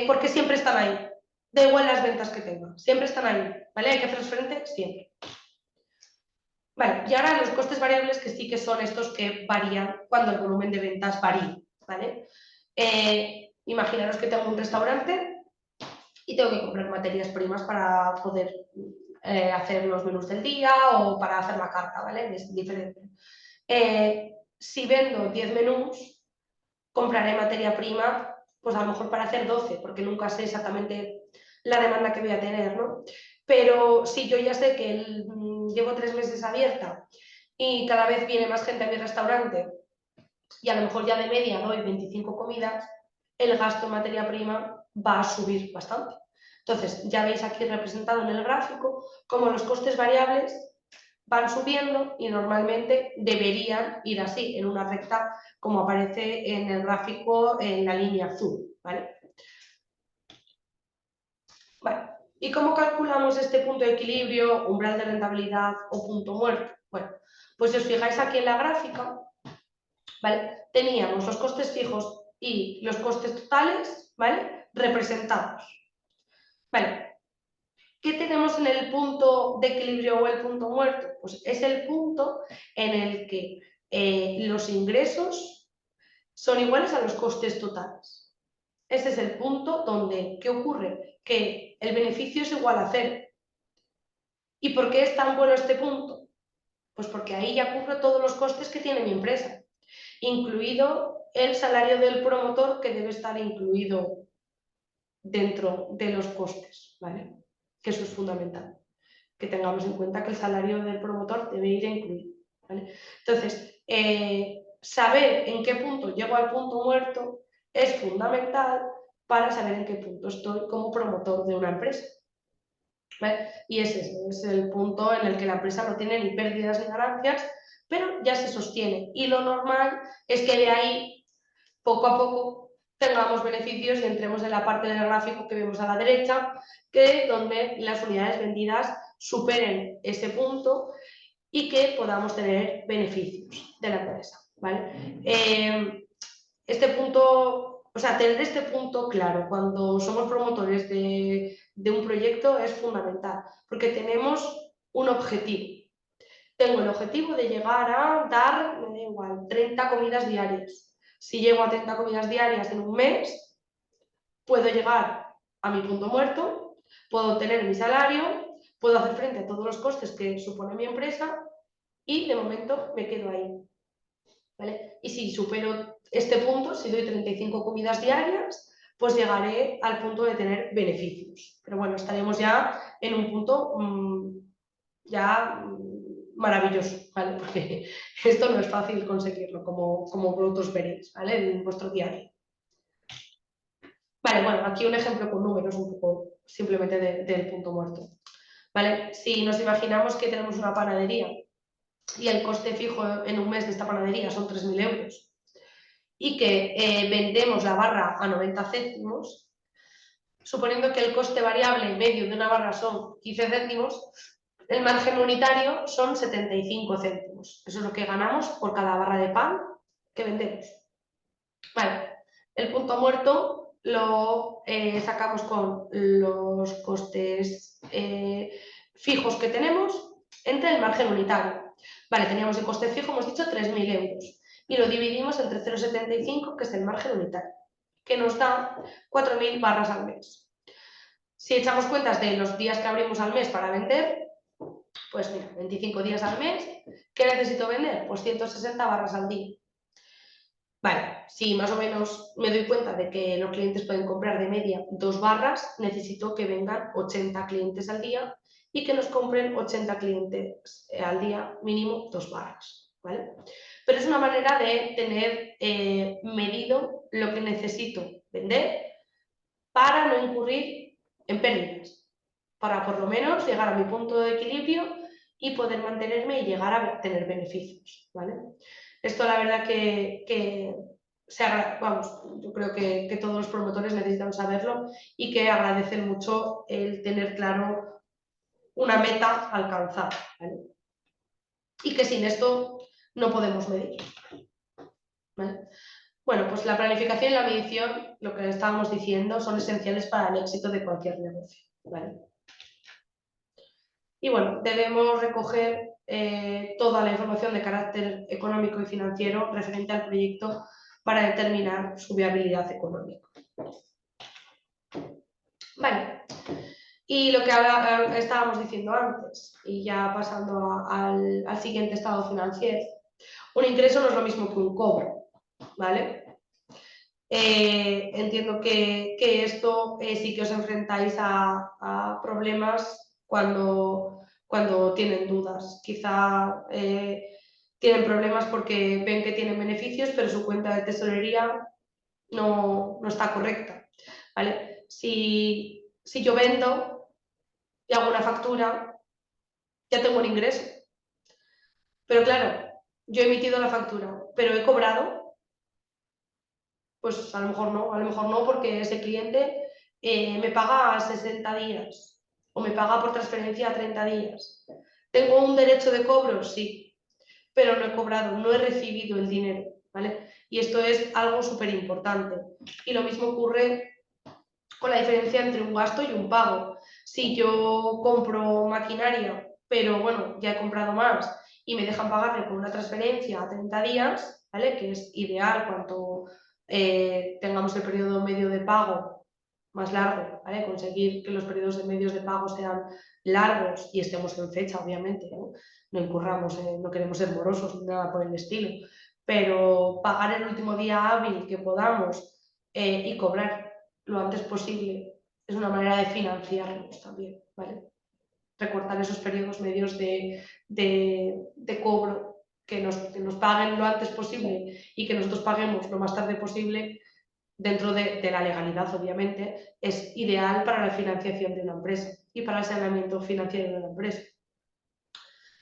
Porque siempre están ahí. Da igual las ventas que tenga, siempre están ahí, ¿vale? Hay que hacerles frente siempre. Vale, y ahora los costes variables, que sí que son estos que varían cuando el volumen de ventas varía, ¿vale? Imaginaros que tengo un restaurante y tengo que comprar materias primas para poder hacer los menús del día o para hacer la carta, ¿vale? Es diferente. Si vendo 10 menús, compraré materia prima, pues a lo mejor para hacer 12, porque nunca sé exactamente la demanda que voy a tener, ¿no? Pero si yo ya sé que llevo 3 meses abierta y cada vez viene más gente a mi restaurante y a lo mejor ya de media doy 25 comidas, el gasto en materia prima va a subir bastante. Entonces, ya veis aquí representado en el gráfico cómo los costes variables van subiendo y normalmente deberían ir así, en una recta como aparece en el gráfico en la línea azul, ¿vale? Vale. ¿Y cómo calculamos este punto de equilibrio, umbral de rentabilidad o punto muerto? Bueno, pues si os fijáis aquí en la gráfica, ¿vale? Teníamos los costes fijos y los costes totales, ¿vale? Representados. Vale. ¿Qué tenemos en el punto de equilibrio o el punto muerto? Pues es el punto en el que los ingresos son iguales a los costes totales. Ese es el punto donde, ¿qué ocurre? Que el beneficio es igual a cero. ¿Y por qué es tan bueno este punto? Pues porque ahí ya cubro todos los costes que tiene mi empresa, incluido el salario del promotor, que debe estar incluido dentro de los costes, ¿vale? Que eso es fundamental, que tengamos en cuenta que el salario del promotor debe ir incluido, ¿vale? Entonces, saber en qué punto llego al punto muerto es fundamental para saber en qué punto estoy como promotor de una empresa, ¿vale? Y ese es el punto en el que la empresa no tiene ni pérdidas ni ganancias, pero ya se sostiene. Y lo normal es que de ahí, poco a poco, tengamos beneficios y entremos en la parte del gráfico que vemos a la derecha, que donde las unidades vendidas superen ese punto y que podamos tener beneficios de la empresa, ¿vale? Este punto, o sea, tener este punto claro cuando somos promotores de un proyecto es fundamental, porque tenemos un objetivo. Tengo el objetivo de llegar a dar, me da igual, 30 comidas diarias. Si llego a 30 comidas diarias en un mes, puedo llegar a mi punto muerto, puedo tener mi salario, puedo hacer frente a todos los costes que supone mi empresa y de momento me quedo ahí, ¿vale? Y si supero este punto, si doy 35 comidas diarias, pues llegaré al punto de tener beneficios. Pero bueno, estaremos ya en un punto maravilloso, ¿vale? Porque esto no es fácil conseguirlo, como vosotros veréis, ¿vale? En vuestro día a día. Vale, bueno, aquí un ejemplo con números un poco simplemente del punto muerto, ¿vale? Si nos imaginamos que tenemos una panadería y el coste fijo en un mes de esta panadería son 3.000 euros y que vendemos la barra a 90 céntimos, suponiendo que el coste variable medio de una barra son 15 céntimos, el margen unitario son 75 céntimos. Eso es lo que ganamos por cada barra de pan que vendemos. Vale, el punto muerto lo sacamos con los costes fijos que tenemos entre el margen unitario. Vale, teníamos el coste fijo, hemos dicho 3.000 euros, y lo dividimos entre 0,75, que es el margen unitario, que nos da 4.000 barras al mes. Si echamos cuentas de los días que abrimos al mes para vender, pues mira, 25 días al mes, ¿qué necesito vender? Pues 160 barras al día. Vale, si más o menos me doy cuenta de que los clientes pueden comprar de media 2 barras, necesito que vengan 80 clientes al día y que nos compren 80 clientes al día, mínimo 2 barras, ¿vale? Pero es una manera de tener medido lo que necesito vender para no incurrir en pérdidas, para por lo menos llegar a mi punto de equilibrio y poder mantenerme y llegar a tener beneficios, ¿vale? Esto la verdad que vamos, yo creo que todos los promotores necesitan saberlo y que agradecen mucho el tener claro una meta a alcanzar, ¿vale? Y que sin esto no podemos medir, ¿vale? Bueno, pues la planificación y la medición, lo que estábamos diciendo, son esenciales para el éxito de cualquier negocio, ¿vale? Y bueno, debemos recoger toda la información de carácter económico y financiero referente al proyecto para determinar su viabilidad económica. Vale, y lo que estábamos diciendo antes, y ya pasando al siguiente estado financiero, un ingreso no es lo mismo que un cobro, ¿vale? Entiendo que esto sí que os enfrentáis a problemas cuando tienen dudas. Quizá tienen problemas porque ven que tienen beneficios, pero su cuenta de tesorería no está correcta, ¿vale? Si yo vendo y hago una factura, ya tengo un ingreso. Pero claro, yo he emitido la factura, pero he cobrado. Pues a lo mejor no, porque ese cliente me paga a 60 días o me paga por transferencia a 30 días. ¿Tengo un derecho de cobro? Sí, pero no he cobrado, no he recibido el dinero, ¿vale? Y esto es algo súper importante. Y lo mismo ocurre con la diferencia entre un gasto y un pago. Si yo compro maquinaria, pero bueno, ya he comprado más y me dejan pagarle con una transferencia a 30 días, ¿vale? Que es ideal cuanto tengamos el periodo medio de pago más largo, ¿vale? Conseguir que los periodos de medios de pago sean largos y estemos en fecha, obviamente, ¿no? No incurramos, no queremos ser morosos ni nada por el estilo, pero pagar el último día hábil que podamos y cobrar lo antes posible es una manera de financiarnos también, ¿vale? Recortar esos periodos medios de cobro, que nos paguen lo antes posible y que nosotros paguemos lo más tarde posible, dentro de la legalidad, obviamente, es ideal para la financiación de una empresa y para el saneamiento financiero de una empresa.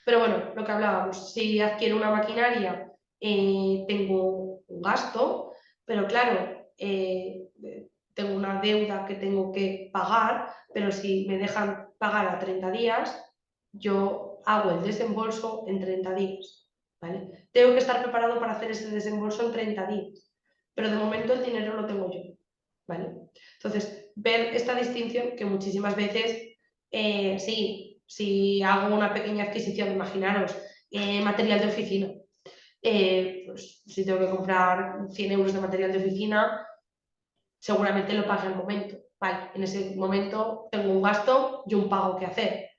Pero bueno, lo que hablábamos, si adquiero una maquinaria, tengo un gasto, pero claro, tengo una deuda que tengo que pagar, pero si me dejan pagar a 30 días, yo hago el desembolso en 30 días, ¿vale? Tengo que estar preparado para hacer ese desembolso en 30 días, pero de momento el dinero lo tengo yo, ¿vale? Entonces, ver esta distinción que muchísimas veces, sí, si hago una pequeña adquisición, imaginaros, material de oficina, pues si tengo que comprar 100 euros de material de oficina, seguramente lo pague al momento. Vale, en ese momento tengo un gasto y un pago que hacer.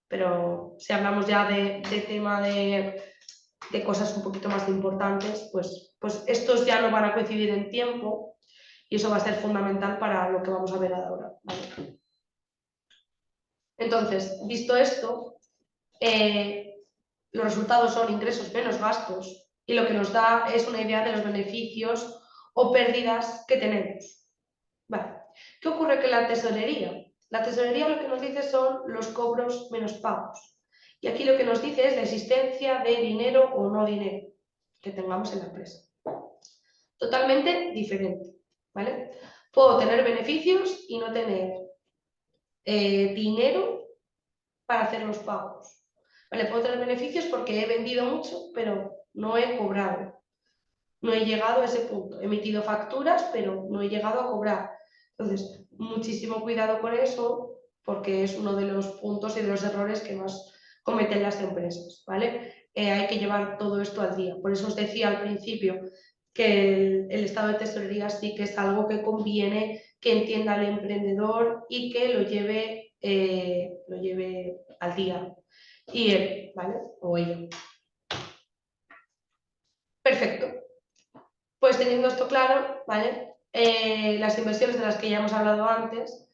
Pero si hablamos ya de tema de cosas un poquito más importantes, pues estos ya no van a coincidir en tiempo y eso va a ser fundamental para lo que vamos a ver ahora, ¿vale? Entonces, visto esto, los resultados son ingresos menos gastos y lo que nos da es una idea de los beneficios o pérdidas que tenemos. Vale. ¿Qué ocurre con la tesorería? La tesorería lo que nos dice son los cobros menos pagos. Y aquí lo que nos dice es la existencia de dinero o no dinero que tengamos en la empresa. Totalmente diferente, ¿vale? Puedo tener beneficios y no tener dinero para hacer los pagos. ¿Vale? Puedo tener beneficios porque he vendido mucho, pero no he cobrado. No he llegado a ese punto. He emitido facturas, pero no he llegado a cobrar. Entonces, muchísimo cuidado con eso, porque es uno de los puntos y de los errores que más cometen las empresas, ¿vale? Hay que llevar todo esto al día. Por eso os decía al principio que el estado de tesorería sí que es algo que conviene que entienda el emprendedor y que lo lleve al día. Y él, ¿vale? O ella. Perfecto. Pues teniendo esto claro, ¿vale? Las inversiones de las que ya hemos hablado antes,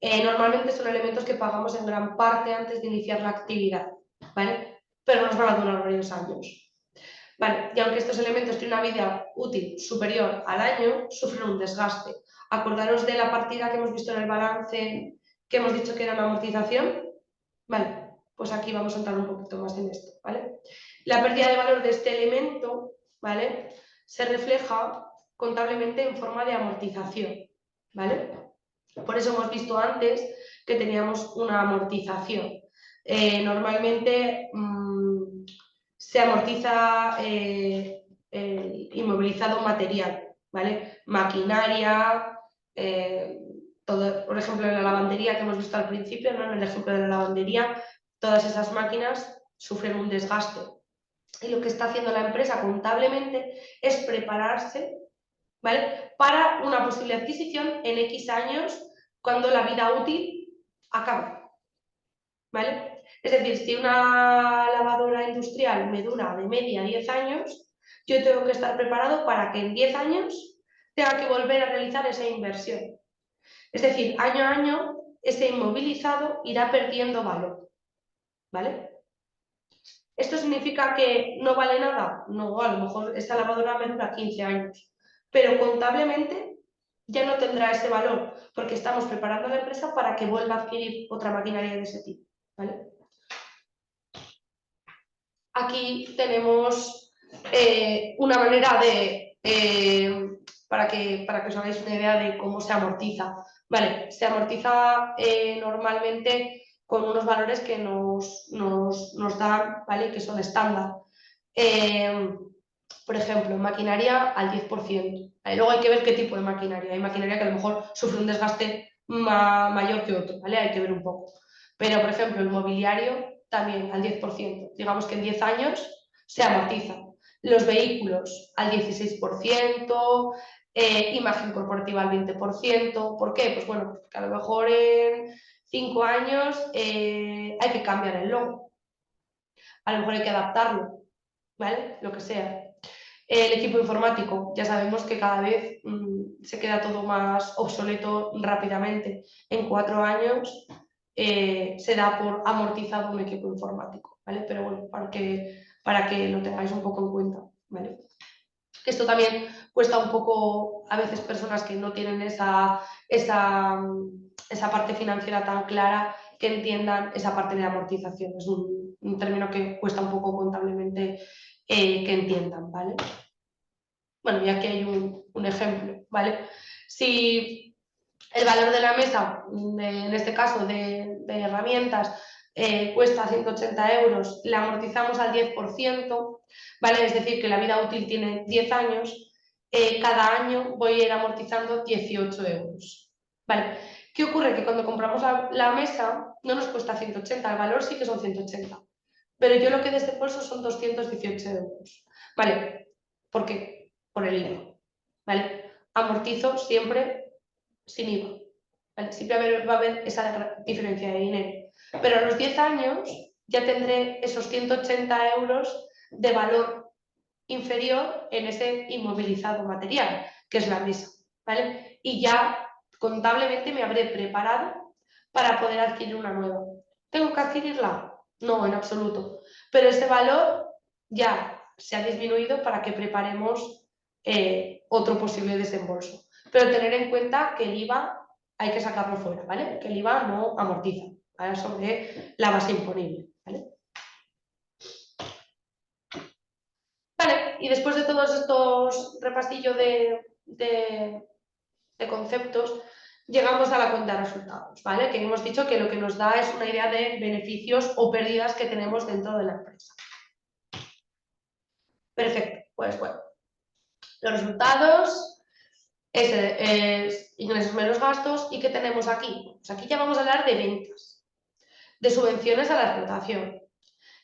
normalmente son elementos que pagamos en gran parte antes de iniciar la actividad, ¿vale? Pero nos van a durar varios años. Vale, y aunque estos elementos tienen una vida útil superior al año, sufren un desgaste. Acordaros de la partida que hemos visto en el balance, que hemos dicho que era una amortización. Vale, pues aquí vamos a entrar un poquito más en esto, ¿vale? La pérdida de valor de este elemento, ¿vale?, se refleja contablemente en forma de amortización, ¿vale? Por eso hemos visto antes que teníamos una amortización. Normalmente se amortiza el inmovilizado material, ¿vale? Maquinaria, todo, por ejemplo, en la lavandería que hemos visto al principio, ¿no? En el ejemplo de la lavandería, todas esas máquinas sufren un desgaste. Y lo que está haciendo la empresa contablemente es prepararse, ¿vale?, para una posible adquisición en X años cuando la vida útil acabe, ¿vale? Es decir, si una lavadora industrial me dura de media 10 años, yo tengo que estar preparado para que en 10 años tenga que volver a realizar esa inversión. Es decir, año a año ese inmovilizado irá perdiendo valor, ¿vale? ¿Esto significa que no vale nada? No, a lo mejor esta lavadora me dura 15 años, pero contablemente ya no tendrá ese valor, porque estamos preparando a la empresa para que vuelva a adquirir otra maquinaria de ese tipo, ¿vale? Aquí tenemos una manera de, para que os hagáis una idea de cómo se amortiza. Vale, se amortiza normalmente con unos valores que nos dan, ¿vale?, que son estándar. Por ejemplo, maquinaria al 10%. Luego hay que ver qué tipo de maquinaria. Hay maquinaria que a lo mejor sufre un desgaste mayor que otro, ¿vale? Hay que ver un poco. Pero, por ejemplo, el mobiliario también al 10%. Digamos que en 10 años se amortiza. Los vehículos al 16%, imagen corporativa al 20%. ¿Por qué? Pues bueno, porque a lo mejor en 5 años hay que cambiar el logo. A lo mejor hay que adaptarlo, ¿vale? Lo que sea. El equipo informático, ya sabemos que cada vez se queda todo más obsoleto rápidamente. En 4 años se da por amortizado un equipo informático, ¿vale? Pero bueno, para que lo tengáis un poco en cuenta, ¿vale? Esto también cuesta un poco a veces personas que no tienen esa parte financiera tan clara, que entiendan esa parte de amortización. Es un término que cuesta un poco contablemente que entiendan, ¿vale? Bueno, y aquí hay un ejemplo, ¿vale? Si el valor de la mesa, en este caso de herramientas, cuesta 180 euros, la amortizamos al 10%, ¿vale? Es decir, que la vida útil tiene 10 años, cada año voy a ir amortizando 18 euros, ¿vale? ¿Qué ocurre? Que cuando compramos la mesa no nos cuesta 180, el valor sí que son 180, pero yo lo que desembolso son 218 euros, ¿vale? ¿Por qué? Por el IVA, ¿vale? Amortizo siempre sin IVA, ¿vale? Siempre va a haber esa diferencia de dinero, pero a los 10 años ya tendré esos 180 euros de valor inferior en ese inmovilizado material, que es la mesa, ¿vale? Y ya contablemente me habré preparado para poder adquirir una nueva. ¿Tengo que adquirirla? No, en absoluto. Pero ese valor ya se ha disminuido para que preparemos otro posible desembolso. Pero tener en cuenta que el IVA hay que sacarlo fuera, ¿vale? Que el IVA no amortiza, ¿vale?, sobre la base imponible, ¿vale? Vale, y después de todos estos repasillos de conceptos, llegamos a la cuenta de resultados, ¿vale? Que hemos dicho que lo que nos da es una idea de beneficios o pérdidas que tenemos dentro de la empresa. Perfecto, pues bueno, los resultados es ingresos menos gastos. ¿Y qué tenemos aquí? Pues aquí ya vamos a hablar de ventas, de subvenciones a la explotación,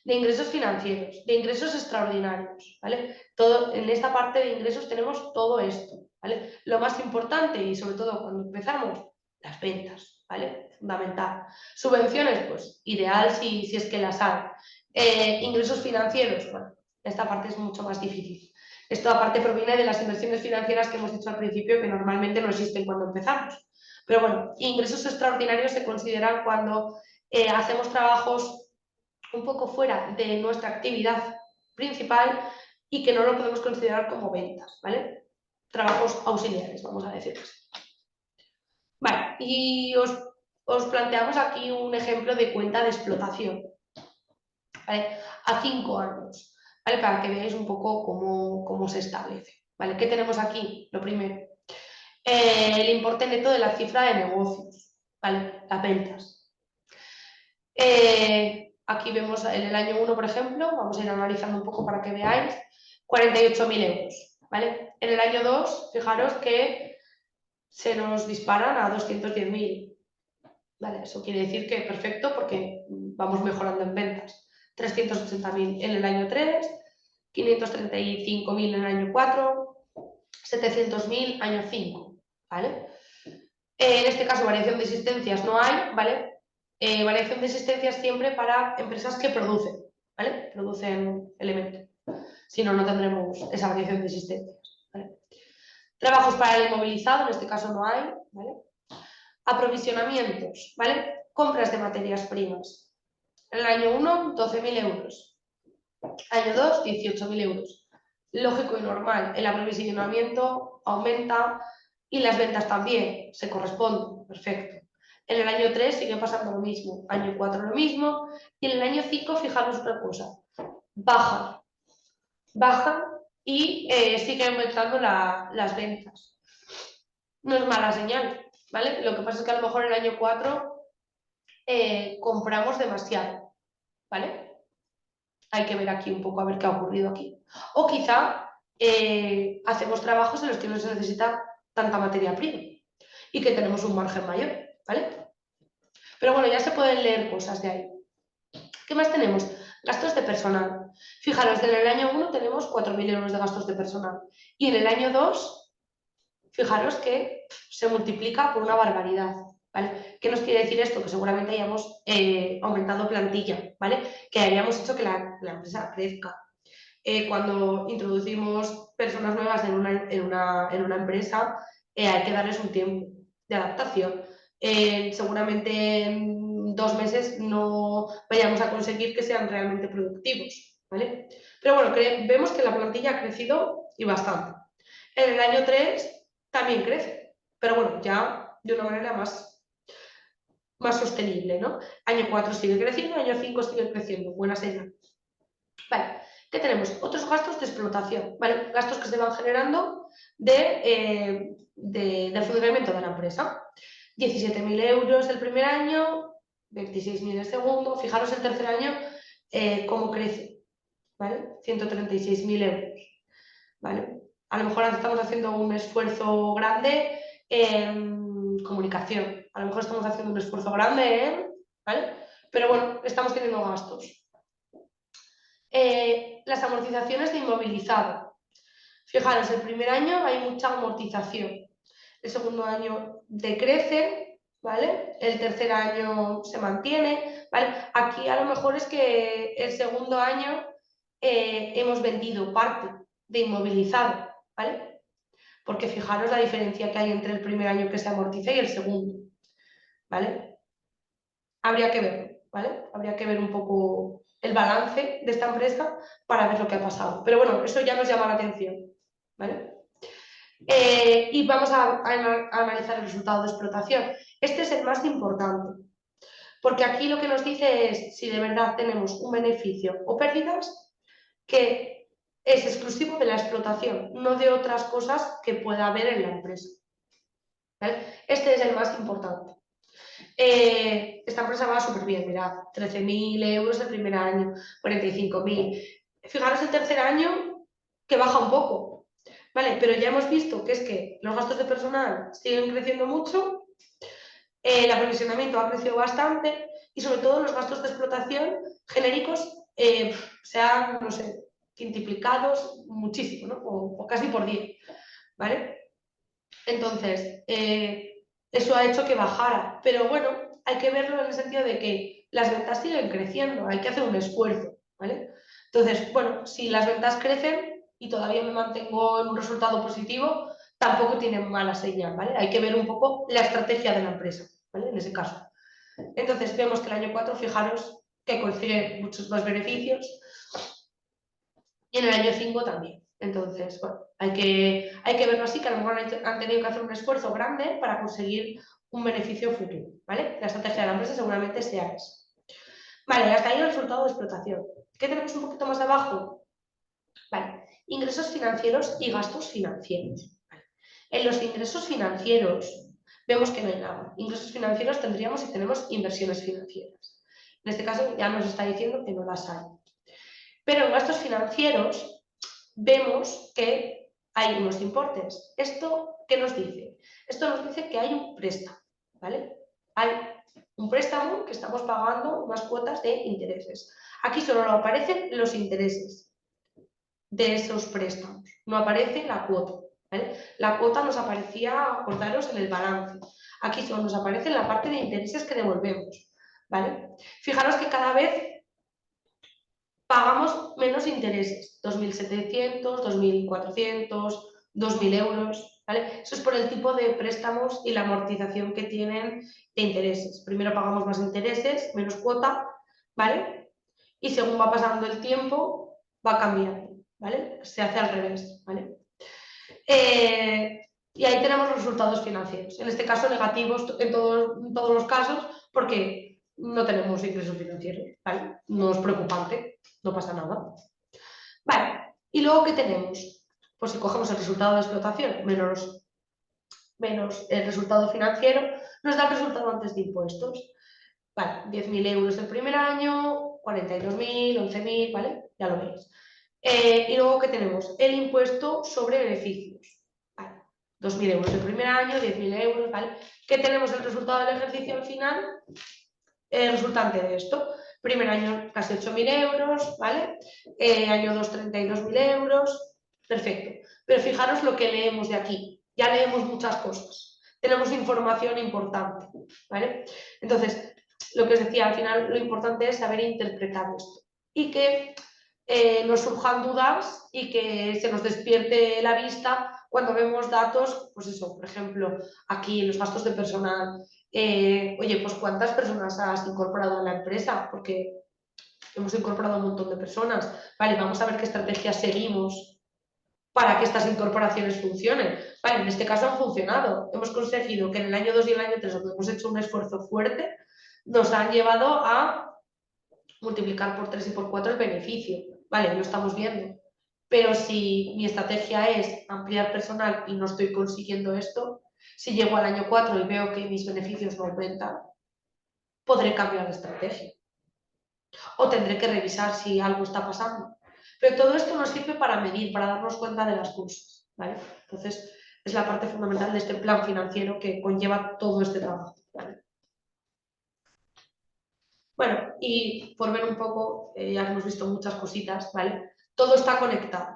de ingresos financieros, de ingresos extraordinarios, ¿vale? Todo, en esta parte de ingresos tenemos todo esto, ¿vale? Lo más importante y sobre todo cuando empezamos, las ventas, ¿vale? Fundamental. Subvenciones, pues ideal si es que las hay. Ingresos financieros, bueno, esta parte es mucho más difícil. Esto aparte proviene de las inversiones financieras que hemos dicho al principio que normalmente no existen cuando empezamos. Pero bueno, ingresos extraordinarios se consideran cuando hacemos trabajos un poco fuera de nuestra actividad principal y que no lo podemos considerar como ventas, ¿vale? Trabajos auxiliares, vamos a decir así. Vale, y os planteamos aquí un ejemplo de cuenta de explotación, ¿vale? A 5 años, ¿vale? Para que veáis un poco cómo se establece, ¿vale? ¿Qué tenemos aquí? Lo primero, el importe neto de la cifra de negocios, ¿vale? Las ventas. Aquí vemos en el año 1, por ejemplo, vamos a ir analizando un poco para que veáis, 48.000 euros, ¿vale? En el año 2, fijaros que se nos disparan a 210.000, ¿vale? Eso quiere decir que perfecto porque vamos mejorando en ventas. 380.000 en el año 3, 535.000 en el año 4, 700.000 año 5, ¿vale? En este caso variación de existencias no hay, ¿vale? Variación de existencias siempre para empresas que producen, ¿vale? Producen elementos. Si no, no tendremos esa variación de existencias, ¿vale? Trabajos para el inmovilizado, en este caso no hay, ¿vale? Aprovisionamientos, ¿vale? Compras de materias primas. En el año 1, 12.000 euros. Año 2, 18.000 euros. Lógico y normal, el aprovisionamiento aumenta y las ventas también se corresponden, perfecto. En el año 3 sigue pasando lo mismo, año 4 lo mismo, y en el año 5, fijaros otra cosa, bajan y sigue aumentando las ventas. No es mala señal, ¿vale? Lo que pasa es que a lo mejor en el año 4 compramos demasiado, ¿vale? Hay que ver aquí un poco a ver qué ha ocurrido aquí. O quizá hacemos trabajos en los que no se necesita tanta materia prima y que tenemos un margen mayor, ¿vale? Pero bueno, ya se pueden leer cosas de ahí. ¿Qué más tenemos? Gastos de personal. Fijaros, en el año 1 tenemos 4.000 euros de gastos de personal y en el año 2, fijaros que se multiplica por una barbaridad, ¿vale? ¿Qué nos quiere decir esto? Que seguramente hayamos aumentado plantilla, ¿vale? Que hayamos hecho que la empresa crezca. Cuando introducimos personas nuevas en una empresa, hay que darles un tiempo de adaptación. Seguramente en 2 meses no vayamos a conseguir que sean realmente productivos, ¿vale? Pero bueno, vemos que la plantilla ha crecido y bastante. En el año 3 también crece, pero bueno, ya de una manera más sostenible, ¿no? Año 4 sigue creciendo, año 5 sigue creciendo, buena señal. Vale, ¿qué tenemos? Otros gastos de explotación, ¿vale? Gastos que se van generando del funcionamiento de la empresa. 17.000 euros el primer año, 26.000 el segundo. Fijaros el tercer año cómo crece, ¿vale? 136.000 euros, ¿vale? A lo mejor estamos haciendo un esfuerzo grande en comunicación, a lo mejor estamos haciendo un esfuerzo grande en, ¿vale? Pero bueno, estamos teniendo gastos. Las amortizaciones de inmovilizado. Fijaros, el primer año hay mucha amortización, el segundo año decrece, ¿vale? El tercer año se mantiene, ¿vale? Aquí a lo mejor es que el segundo año hemos vendido parte de inmovilizado, ¿vale? Porque fijaros la diferencia que hay entre el primer año que se amortiza y el segundo, ¿vale? Habría que verlo, ¿vale? Habría que ver un poco el balance de esta empresa para ver lo que ha pasado. Pero bueno, eso ya nos llama la atención, ¿vale? Y vamos a analizar el resultado de explotación. Este es el más importante, porque aquí lo que nos dice es si de verdad tenemos un beneficio o pérdidas que es exclusivo de la explotación, no de otras cosas que pueda haber en la empresa, ¿vale? Este es el más importante. Esta empresa va súper bien, mirad, 13.000 euros el primer año, 45.000. Fijaros el tercer año que baja un poco, ¿vale? Pero ya hemos visto que es que los gastos de personal siguen creciendo mucho, el aprovisionamiento ha crecido bastante y sobre todo los gastos de explotación genéricos se han, no sé, quintuplicados muchísimo, ¿no? O casi por 10, ¿vale? Entonces, eso ha hecho que bajara, pero bueno, hay que verlo en el sentido de que las ventas siguen creciendo, hay que hacer un esfuerzo, ¿vale? Entonces, bueno, si las ventas crecen y todavía me mantengo en un resultado positivo, tampoco tiene mala señal, ¿vale? Hay que ver un poco la estrategia de la empresa, ¿vale? En ese caso. Entonces, vemos que el año 4, fijaros que consigue muchos más beneficios y en el año 5 también. Entonces, bueno, hay que verlo así, que a lo mejor han tenido que hacer un esfuerzo grande para conseguir un beneficio futuro, ¿vale? La estrategia de la empresa seguramente sea esa. Vale, hasta ahí el resultado de explotación. ¿Qué tenemos un poquito más abajo? Vale, ingresos financieros y gastos financieros. Vale. En los ingresos financieros vemos que no hay nada. Ingresos financieros tendríamos si tenemos inversiones financieras. En este caso ya nos está diciendo que no las hay. Pero en gastos financieros vemos que hay unos importes. ¿Esto qué nos dice? Esto nos dice que hay un préstamo, ¿vale? Hay un préstamo que estamos pagando unas cuotas de intereses. Aquí solo aparecen los intereses de esos préstamos, no aparece la cuota, ¿vale? La cuota nos aparecía, acordaros, en el balance. Aquí solo nos aparece la parte de intereses que devolvemos, ¿vale? Fijaros que cada vez pagamos menos intereses, 2.700, 2.400, 2.000 euros, ¿vale? Eso es por el tipo de préstamos y la amortización que tienen de intereses. Primero pagamos más intereses, menos cuota, ¿vale? Y según va pasando el tiempo, va cambiando, ¿vale? Se hace al revés, ¿vale? Y ahí tenemos los resultados financieros, en este caso negativos en todos los casos, porque no tenemos ingresos financieros, ¿vale? No es preocupante, no pasa nada. Vale, y luego ¿qué tenemos? Pues si cogemos el resultado de explotación menos el resultado financiero, nos da el resultado antes de impuestos. Vale, 10.000 euros el primer año, 42.000, 11.000, ¿vale? Ya lo veis. Y luego, ¿qué tenemos? El impuesto sobre beneficios. Vale, 2.000 euros el primer año, 10.000 euros, ¿vale? ¿Qué tenemos el resultado del ejercicio al final? El resultante de esto. Primer año casi 8.000 euros, ¿vale? Año 2, 32.000 euros. Perfecto. Pero fijaros lo que leemos de aquí. Ya leemos muchas cosas. Tenemos información importante, ¿vale? Entonces, lo que os decía, al final lo importante es saber interpretar esto y que nos surjan dudas y que se nos despierte la vista cuando vemos datos, pues eso, por ejemplo, aquí los gastos de personal. Oye, pues ¿cuántas personas has incorporado a la empresa? Porque hemos incorporado un montón de personas. Vale, vamos a ver qué estrategias seguimos para que estas incorporaciones funcionen. Vale, en este caso han funcionado. Hemos conseguido que en el año 2 y el año 3, donde hemos hecho un esfuerzo fuerte, nos han llevado a multiplicar por 3 y por 4 el beneficio. Vale, lo estamos viendo. Pero si mi estrategia es ampliar personal y no estoy consiguiendo esto, si llego al año 4 y veo que mis beneficios no aumentan, podré cambiar de estrategia. O tendré que revisar si algo está pasando. Pero todo esto nos sirve para medir, para darnos cuenta de las cosas, ¿vale? Entonces, es la parte fundamental de este plan financiero que conlleva todo este trabajo, ¿vale? Bueno, y por ver un poco, ya hemos visto muchas cositas, ¿vale? Todo está conectado,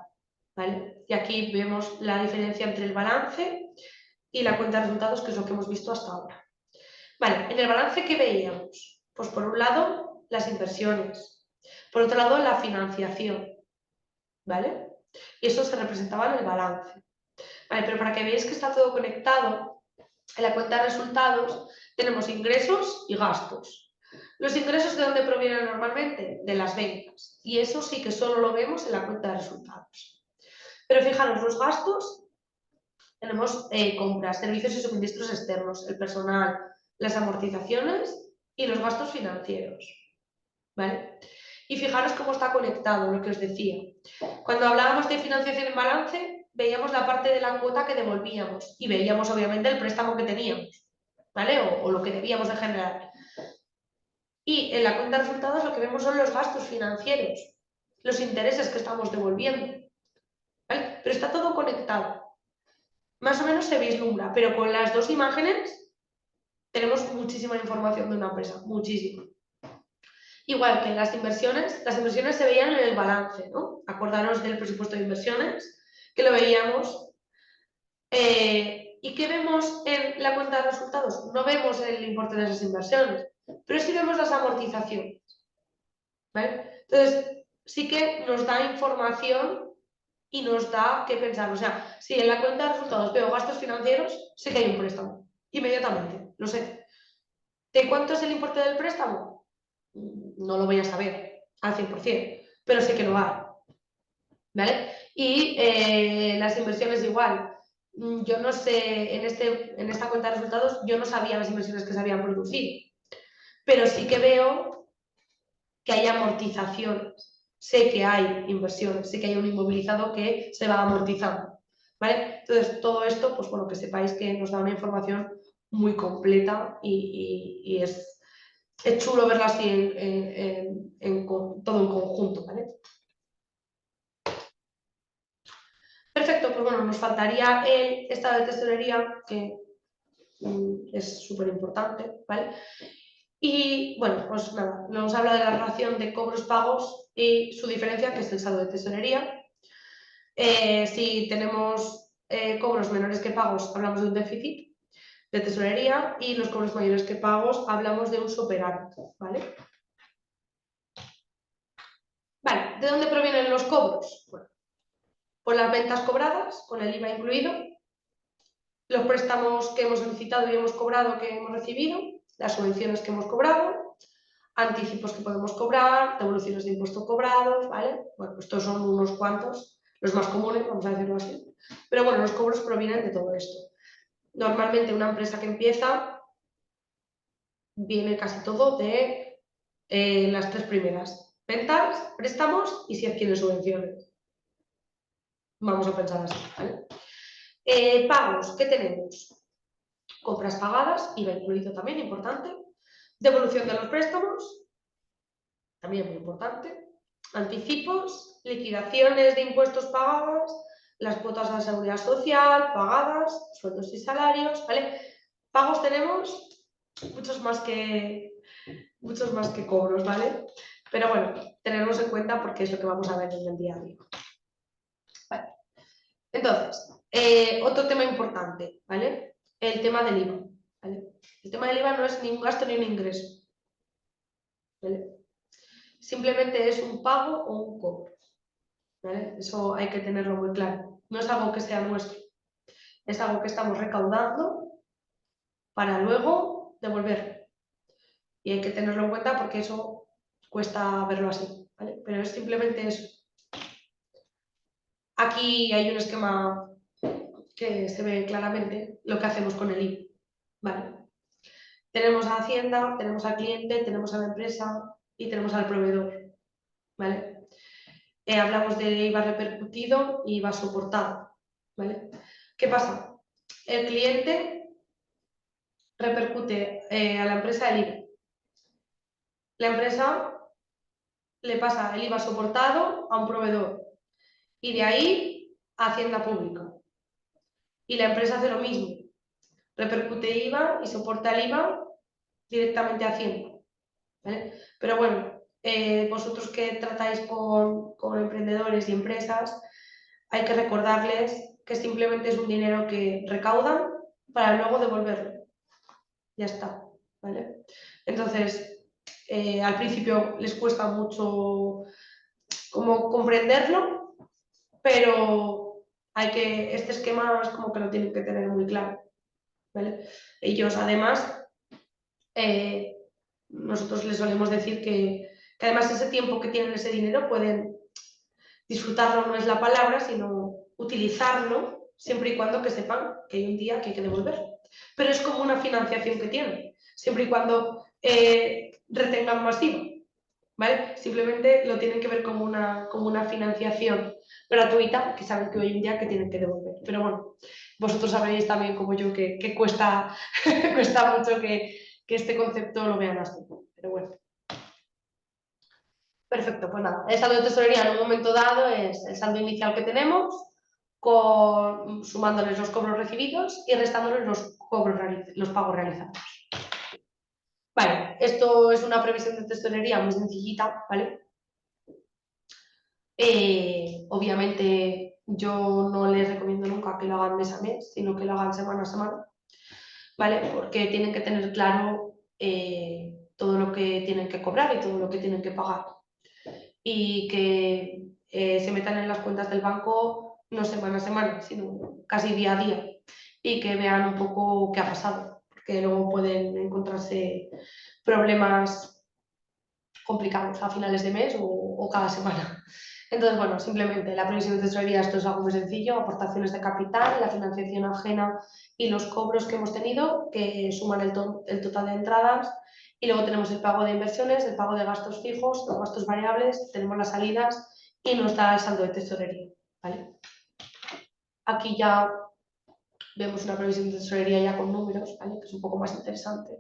¿vale? Y aquí vemos la diferencia entre el balance y la cuenta de resultados, que es lo que hemos visto hasta ahora. Vale, en el balance, ¿qué veíamos? Pues por un lado, las inversiones. Por otro lado, la financiación, ¿vale? Y eso se representaba en el balance. Vale, pero para que veáis que está todo conectado, en la cuenta de resultados tenemos ingresos y gastos. ¿Los ingresos de dónde provienen normalmente? De las ventas. Y eso sí que solo lo vemos en la cuenta de resultados. Pero fijaros, los gastos, tenemos compras, servicios y suministros externos, el personal, las amortizaciones y los gastos financieros, ¿vale? Y fijaros cómo está conectado lo que os decía. Cuando hablábamos de financiación en balance, veíamos la parte de la cuota que devolvíamos y veíamos obviamente el préstamo que teníamos, ¿vale? O lo que debíamos de generar. Y en la cuenta de resultados lo que vemos son los gastos financieros, los intereses que estamos devolviendo, ¿vale? Pero está todo conectado. Más o menos se vislumbra, pero con las dos imágenes tenemos muchísima información de una empresa, muchísima. Igual que en las inversiones se veían en el balance, ¿no? Acordaros del presupuesto de inversiones, que lo veíamos. ¿Y qué vemos en la cuenta de resultados? No vemos el importe de esas inversiones, pero sí vemos las amortizaciones, ¿vale? Entonces, sí que nos da información y nos da que pensar. O sea, si en la cuenta de resultados veo gastos financieros, sé que hay un préstamo, inmediatamente, lo sé. ¿De cuánto es el importe del préstamo? No lo voy a saber al 100%, pero sé que lo hay, ¿vale? Y las inversiones igual. Yo no sé, en esta cuenta de resultados, yo no sabía las inversiones que se habían producido, pero sí que veo que hay amortizaciones. Sé que hay inversiones, sé que hay un inmovilizado que se va amortizando, ¿vale? Entonces, todo esto, pues bueno, que sepáis que nos da una información muy completa y es chulo verlo así todo en conjunto, ¿vale? Perfecto, pues bueno, nos faltaría el estado de tesorería, que es súper importante, ¿vale? Y bueno, pues nada, nos habla de la relación de cobros-pagos y su diferencia, que es el saldo de tesorería. Si tenemos cobros menores que pagos, hablamos de un déficit de tesorería, y los cobros mayores que pagos, hablamos de un superávit, ¿vale? Vale, ¿de dónde provienen los cobros? Bueno, por las ventas cobradas, con el IVA incluido, los préstamos que hemos solicitado y hemos cobrado, que hemos recibido, las subvenciones que hemos cobrado, anticipos que podemos cobrar, devoluciones de impuestos cobrados, ¿vale? Bueno, estos son unos cuantos, los más comunes, vamos a decirlo así. Pero bueno, los cobros provienen de todo esto. Normalmente una empresa que empieza viene casi todo de las tres primeras: ventas, préstamos y si adquiere subvenciones. Vamos a pensar así, ¿vale? Pagos, ¿qué tenemos? Compras pagadas, IVA incluido también, importante. Devolución de los préstamos, también muy importante. Anticipos, liquidaciones de impuestos pagadas, las cuotas a la seguridad social pagadas, sueldos y salarios, ¿vale? Pagos tenemos muchos más que cobros, ¿vale? Pero bueno, tenerlos en cuenta porque es lo que vamos a ver en el día a día. Vale. Entonces, otro tema importante, ¿vale? El tema del IVA, ¿vale? El tema del IVA no es ni un gasto ni un ingreso, ¿vale? Simplemente es un pago o un cobro, ¿vale? Eso hay que tenerlo muy claro. No es algo que sea nuestro, es algo que estamos recaudando para luego devolverlo. Y hay que tenerlo en cuenta porque eso cuesta verlo así, ¿vale? Pero es simplemente eso. Aquí hay un esquema que se ve claramente lo que hacemos con el IVA, ¿vale? Tenemos a Hacienda, tenemos al cliente, tenemos a la empresa y tenemos al proveedor, ¿vale? Hablamos de IVA repercutido y IVA soportado, ¿vale? ¿Qué pasa? El cliente repercute a la empresa el IVA. La empresa le pasa el IVA soportado a un proveedor y de ahí a Hacienda Pública. Y la empresa hace lo mismo, repercute IVA y soporta el IVA directamente a Hacienda, ¿vale? Pero bueno, vosotros que tratáis con emprendedores y empresas, hay que recordarles que simplemente es un dinero que recaudan para luego devolverlo. Ya está, ¿vale? Entonces, al principio les cuesta mucho como comprenderlo, pero este esquema es como que lo tienen que tener muy claro, ¿vale? Ellos además, nosotros les solemos decir que además ese tiempo que tienen ese dinero pueden disfrutarlo, no es la palabra, sino utilizarlo siempre y cuando que sepan que hay un día que hay que devolver. Pero es como una financiación que tienen, siempre y cuando retengan más IVA, ¿vale? Simplemente lo tienen que ver como una financiación gratuita, que saben que hoy en día que tienen que devolver. Pero bueno, vosotros sabréis también como yo que cuesta, cuesta mucho que este concepto lo vean así. Pero bueno. Perfecto, pues nada, el saldo de tesorería en un momento dado es el saldo inicial que tenemos sumándoles los cobros recibidos y restándoles los pagos realizados. Vale, esto es una previsión de tesorería muy sencillita, ¿vale? Obviamente yo no les recomiendo nunca que lo hagan mes a mes, sino que lo hagan semana a semana, ¿vale? Porque tienen que tener claro todo lo que tienen que cobrar y todo lo que tienen que pagar. Y que se metan en las cuentas del banco no semana a semana, sino casi día a día. Y que vean un poco qué ha pasado, porque luego pueden encontrarse problemas complicados a finales de mes o cada semana. Entonces, bueno, simplemente la previsión de tesorería, esto es algo muy sencillo, aportaciones de capital, la financiación ajena y los cobros que hemos tenido, que suman el total de entradas, y luego tenemos el pago de inversiones, el pago de gastos fijos, los gastos variables, tenemos las salidas y no está el saldo de tesorería, ¿vale? Aquí ya vemos una previsión de tesorería ya con números, ¿vale? Que es un poco más interesante.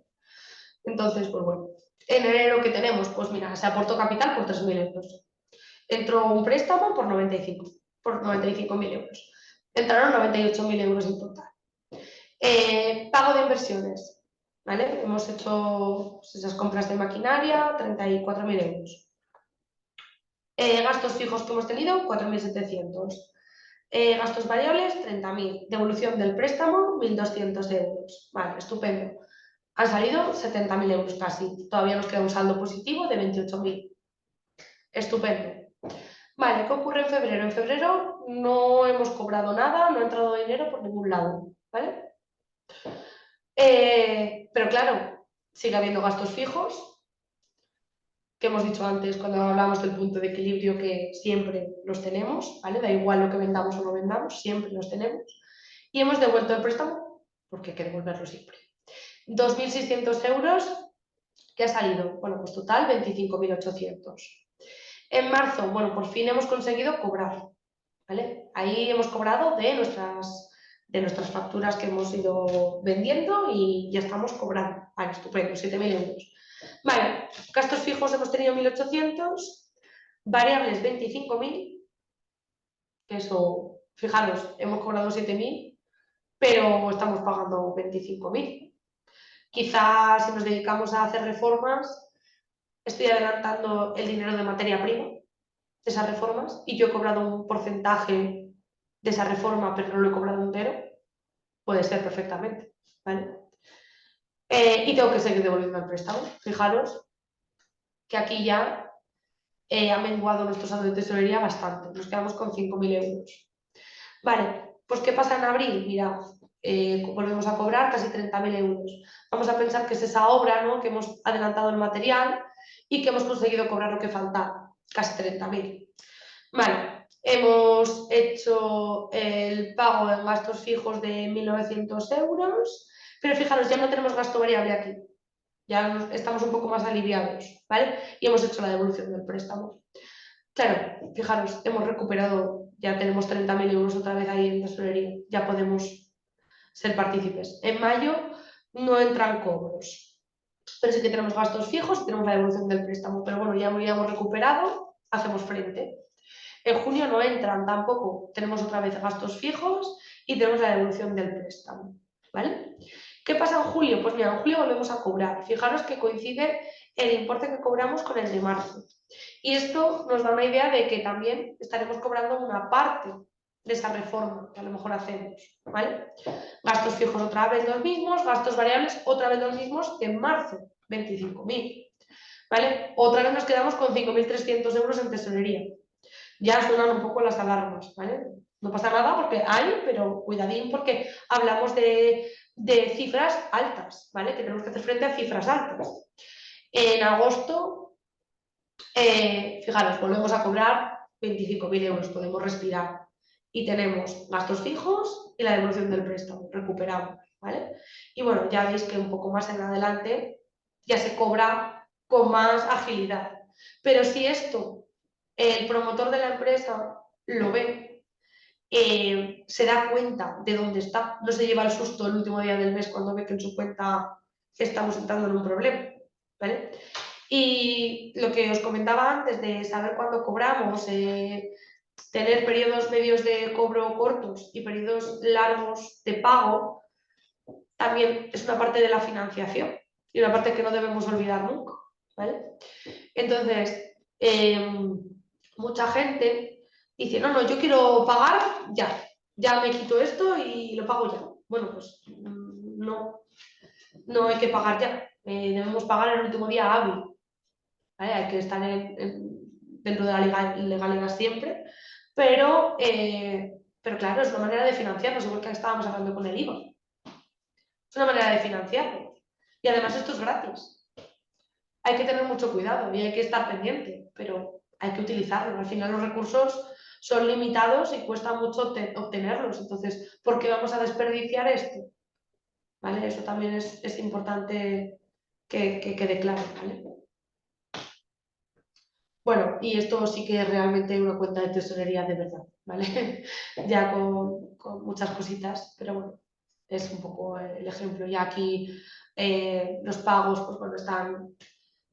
Entonces, pues bueno, en enero, ¿qué tenemos? Pues mira, se aportó capital por 3.000 euros. Entró un préstamo por 95.000 euros. Entraron 98.000 euros en total. Pago de inversiones, ¿vale? Hemos hecho esas compras de maquinaria, 34.000 euros. Gastos fijos que hemos tenido, 4.700. Gastos variables, 30.000. Devolución del préstamo, 1.200 euros. Vale, estupendo. Han salido 70.000 euros casi. Todavía nos queda un saldo positivo de 28.000. Estupendo. Vale, ¿qué ocurre en febrero? En febrero no hemos cobrado nada, no ha entrado dinero por ningún lado, ¿vale? Pero claro, sigue habiendo gastos fijos, que hemos dicho antes cuando hablábamos del punto de equilibrio, que siempre los tenemos, ¿vale? Da igual lo que vendamos o no vendamos, siempre los tenemos. Y hemos devuelto el préstamo, porque hay que devolverlo siempre. 2.600 euros, ¿qué ha salido? Bueno, pues total 25.800. En marzo, bueno, por fin hemos conseguido cobrar, ¿vale? Ahí hemos cobrado de nuestras facturas que hemos ido vendiendo y ya estamos cobrando. Vale, estupendo, 7.000 euros. Vale, gastos fijos hemos tenido 1.800, variables 25.000, que eso, fijaros, hemos cobrado 7.000, pero estamos pagando 25.000. Quizás si nos dedicamos a hacer reformas, estoy adelantando el dinero de materia prima de esas reformas y yo he cobrado un porcentaje de esa reforma, pero no lo he cobrado entero. Puede ser perfectamente, ¿vale? Y tengo que seguir devolviendo el préstamo. Fijaros que aquí ya ha menguado nuestro saldo de tesorería bastante. Nos quedamos con 5.000 euros. Vale, pues ¿qué pasa en abril? Mira, volvemos a cobrar casi 30.000 euros. Vamos a pensar que es esa obra, ¿no?, que hemos adelantado el material y que hemos conseguido cobrar lo que faltaba, casi 30.000. Vale, hemos hecho el pago en gastos fijos de 1.900 euros, pero fijaros, ya no tenemos gasto variable aquí. Ya estamos un poco más aliviados, ¿vale? Y hemos hecho la devolución del préstamo. Claro, fijaros, hemos recuperado, ya tenemos 30.000 euros otra vez ahí en tesorería, ya podemos ser partícipes. En mayo no entran cobros, pero sí que tenemos gastos fijos y tenemos la devolución del préstamo, pero bueno, ya hemos recuperado, hacemos frente. En junio no entran tampoco, tenemos otra vez gastos fijos y tenemos la devolución del préstamo, ¿vale? ¿Qué pasa en julio? Pues mira, en julio volvemos a cobrar. Fijaros que coincide el importe que cobramos con el de marzo. Y esto nos da una idea de que también estaremos cobrando una parte de esa reforma que a lo mejor hacemos, ¿vale? Gastos fijos otra vez los mismos, gastos variables otra vez los mismos que en marzo, 25.000, ¿vale? Otra vez nos quedamos con 5.300 euros en tesorería. Ya suenan un poco las alarmas, ¿vale? No pasa nada porque hay, pero cuidadín porque hablamos de cifras altas, ¿vale? Que tenemos que hacer frente a cifras altas. En agosto, fijaros, volvemos a cobrar 25.000 euros, podemos respirar. Y tenemos gastos fijos y la devolución del préstamo, recuperamos, ¿vale? Y bueno, ya veis que un poco más en adelante ya se cobra con más agilidad. Pero si esto el promotor de la empresa lo ve, se da cuenta de dónde está, no se lleva el susto el último día del mes cuando ve que en su cuenta estamos entrando en un problema, ¿vale? Y lo que os comentaba antes de saber cuándo cobramos, tener periodos medios de cobro cortos y periodos largos de pago también es una parte de la financiación y una parte que no debemos olvidar nunca, ¿vale? Entonces, mucha gente dice, no, yo quiero pagar ya me quito esto y lo pago ya. Bueno, pues no hay que pagar ya, debemos pagar el último día hábil, ¿vale? Hay que estar dentro de la legalidad siempre, pero claro, es una manera de financiarnos, igual que estábamos hablando con el IVA. Es una manera de financiarnos. Y además esto es gratis. Hay que tener mucho cuidado y hay que estar pendiente, pero hay que utilizarlo. Al final los recursos son limitados y cuesta mucho obtenerlos. Entonces, ¿por qué vamos a desperdiciar esto? ¿Vale? Eso también es importante que quede claro, ¿vale? Bueno, y esto sí que es realmente una cuenta de tesorería de verdad, ¿vale? Ya con muchas cositas, pero bueno, es un poco el ejemplo. Ya aquí los pagos, pues bueno, están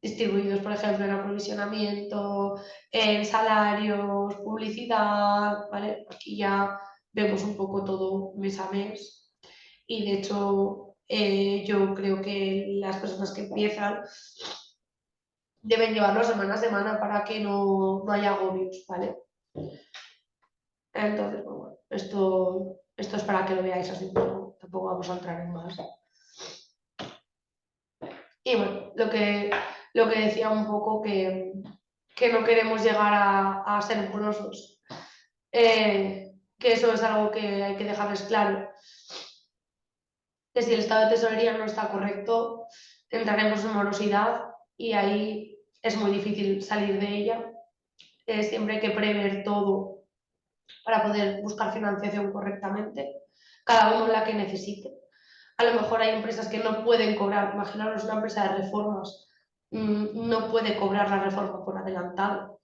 distribuidos, por ejemplo, en aprovisionamiento, en salarios, publicidad, ¿vale? Aquí ya vemos un poco todo mes a mes y de hecho yo creo que las personas que empiezan deben llevarlo semana a semana para que no haya agobios, ¿vale? Entonces, bueno, esto es para que lo veáis así, pero tampoco vamos a entrar en más. Y bueno, lo que decía un poco que no queremos llegar a ser morosos, que eso es algo que hay que dejarles claro, que si el estado de tesorería no está correcto, entraremos en morosidad y ahí es muy difícil salir de ella. Siempre hay que prever todo para poder buscar financiación correctamente, cada uno la que necesite. A lo mejor hay empresas que no pueden cobrar, imaginaros una empresa de reformas, no puede cobrar la reforma por adelantado.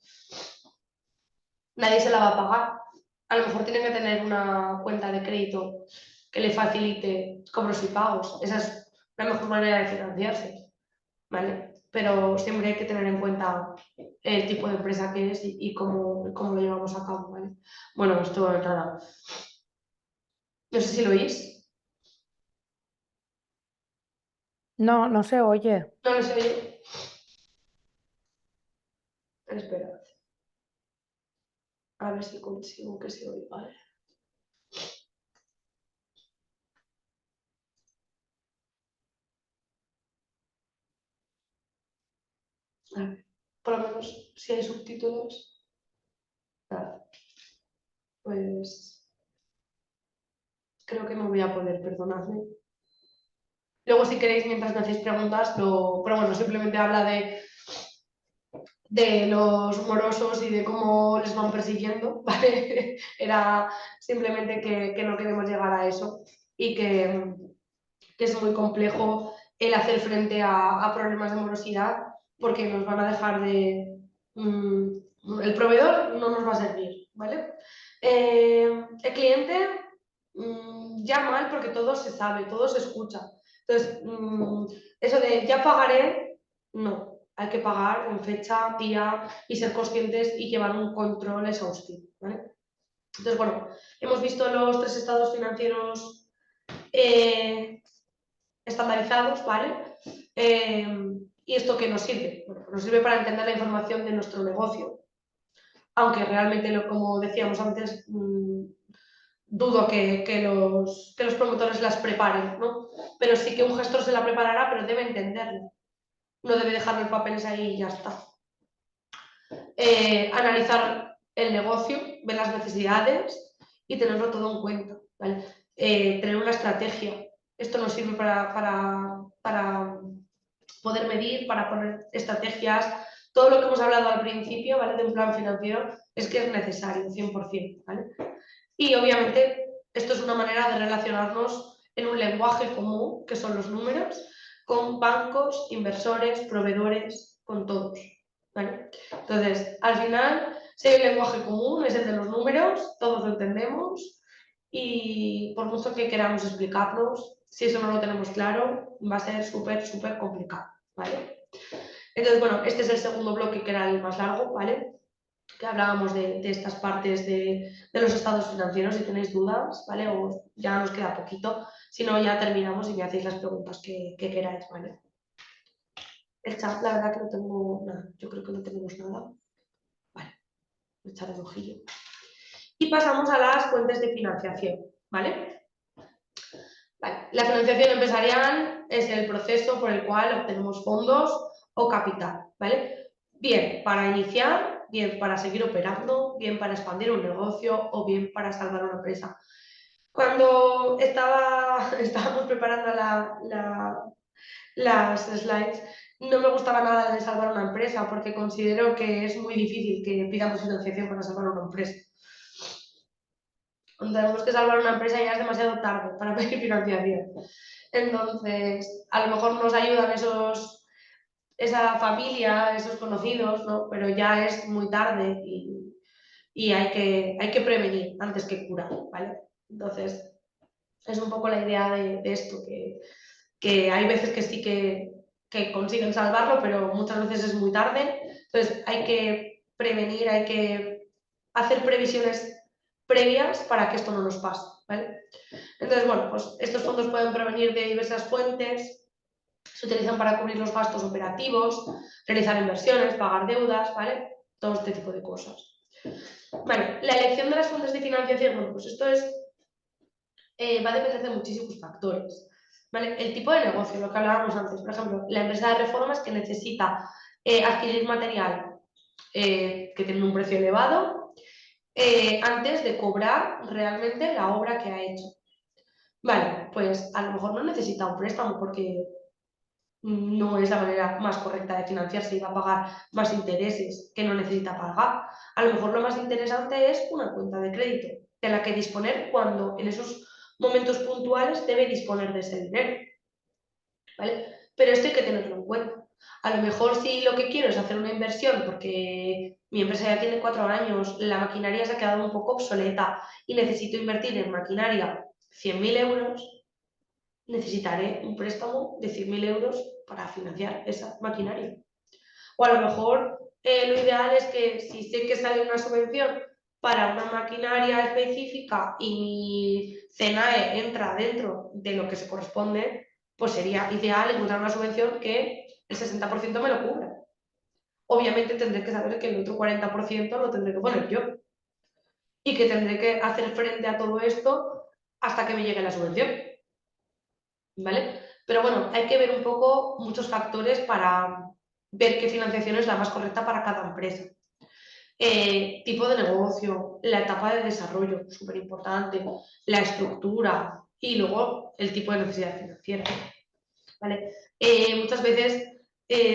Nadie se la va a pagar. A lo mejor tienen que tener una cuenta de crédito que le facilite cobros y pagos. Esa es la mejor manera de financiarse, ¿vale? Pero siempre hay que tener en cuenta el tipo de empresa que es y cómo lo llevamos a cabo, ¿vale? Bueno, esto de entrada. No sé si lo oís. No, no se oye. No lo sé oye. Espera. A ver si consigo que se oiga, ¿vale? A ver, por lo menos si hay subtítulos. Nada. Pues creo que no voy a poder, perdonadme. Luego, si queréis, mientras me hacéis preguntas, pero bueno, simplemente habla de los morosos y de cómo les van persiguiendo, ¿vale? Era simplemente que no queremos llegar a eso y que es muy complejo el hacer frente a problemas de morosidad porque nos van a dejar de... el proveedor no nos va a servir, ¿vale? El cliente ya mal porque todo se sabe, todo se escucha. Entonces, eso de ya pagaré, no. Hay que pagar en fecha, día y ser conscientes y llevar un control exhaustivo, ¿vale? Entonces, bueno, hemos visto los 3 estados financieros estandarizados, ¿vale? ¿Y esto qué nos sirve? Bueno, nos sirve para entender la información de nuestro negocio, aunque realmente, como decíamos antes, dudo que los promotores las preparen, ¿no? Pero sí que un gestor se la preparará, pero debe entenderlo. No debe dejar los papeles ahí y ya está. Analizar el negocio, ver las necesidades y tenerlo todo en cuenta, ¿vale? Tener una estrategia. Esto nos sirve para poder medir, para poner estrategias. Todo lo que hemos hablado al principio, ¿vale? De un plan financiero es que es necesario, 100%, ¿vale? Y obviamente esto es una manera de relacionarnos en un lenguaje común, que son los números, con bancos, inversores, proveedores, con todos, ¿vale? Entonces, al final, si hay un lenguaje común, es el de los números, todos lo entendemos y por mucho que queramos explicarnos, si eso no lo tenemos claro, va a ser súper complicado, ¿vale? Entonces, bueno, este es el segundo bloque que era el más largo, ¿vale? que hablábamos de estas partes de los estados financieros. Si tenéis dudas, ¿vale? O ya nos queda poquito, si no ya terminamos y me hacéis las preguntas que queráis, ¿vale? El chat, la verdad que no tengo nada, yo creo que no tenemos nada. Vale, voy a echar un ojillo. Y pasamos a las fuentes de financiación, ¿vale? Vale. La financiación empresarial es el proceso por el cual obtenemos fondos o capital, ¿vale? Bien para iniciar, bien para seguir operando, bien para expandir un negocio o bien para salvar una empresa. Cuando estábamos preparando las slides, no me gustaba nada de salvar una empresa porque considero que es muy difícil que pidamos financiación para salvar una empresa. Cuando tenemos que salvar una empresa ya es demasiado tarde para pedir financiación. Entonces, a lo mejor nos ayudan esa familia, esos conocidos, ¿no? Pero ya es muy tarde y hay que prevenir antes que curar, ¿vale? Entonces, es un poco la idea de esto, que hay veces que sí que consiguen salvarlo, pero muchas veces es muy tarde. Entonces, hay que prevenir, hay que hacer previsiones previas para que esto no nos pase, ¿vale? Entonces, bueno, pues estos fondos pueden provenir de diversas fuentes, se utilizan para cubrir los gastos operativos, realizar inversiones, pagar deudas, ¿vale? Todo este tipo de cosas. Vale, la elección de las fuentes de financiación, bueno, pues esto va a depender de muchísimos factores, ¿vale? El tipo de negocio, lo que hablábamos antes, por ejemplo, la empresa de reformas que necesita adquirir material que tiene un precio elevado antes de cobrar realmente la obra que ha hecho. Vale, pues a lo mejor no necesita un préstamo porque no es la manera más correcta de financiarse y va a pagar más intereses que no necesita pagar. A lo mejor lo más interesante es una cuenta de crédito de la que disponer cuando en esos momentos puntuales debe disponer de ese dinero, ¿vale? Pero esto hay que tenerlo en cuenta. A lo mejor si lo que quiero es hacer una inversión porque mi empresa ya tiene 4 años, la maquinaria se ha quedado un poco obsoleta y necesito invertir en maquinaria 100.000 euros, necesitaré un préstamo de 100.000 euros para financiar esa maquinaria. O a lo mejor lo ideal es que si sé que sale una subvención para una maquinaria específica y mi CENAE entra dentro de lo que se corresponde, pues sería ideal encontrar una subvención que el 60% me lo cubra. Obviamente tendré que saber que el otro 40% lo tendré que poner yo y que tendré que hacer frente a todo esto hasta que me llegue la subvención, ¿vale? Pero bueno, hay que ver un poco muchos factores para ver qué financiación es la más correcta para cada empresa. Tipo de negocio, la etapa de desarrollo, súper importante, la estructura y luego el tipo de necesidad financiera, ¿vale? Muchas veces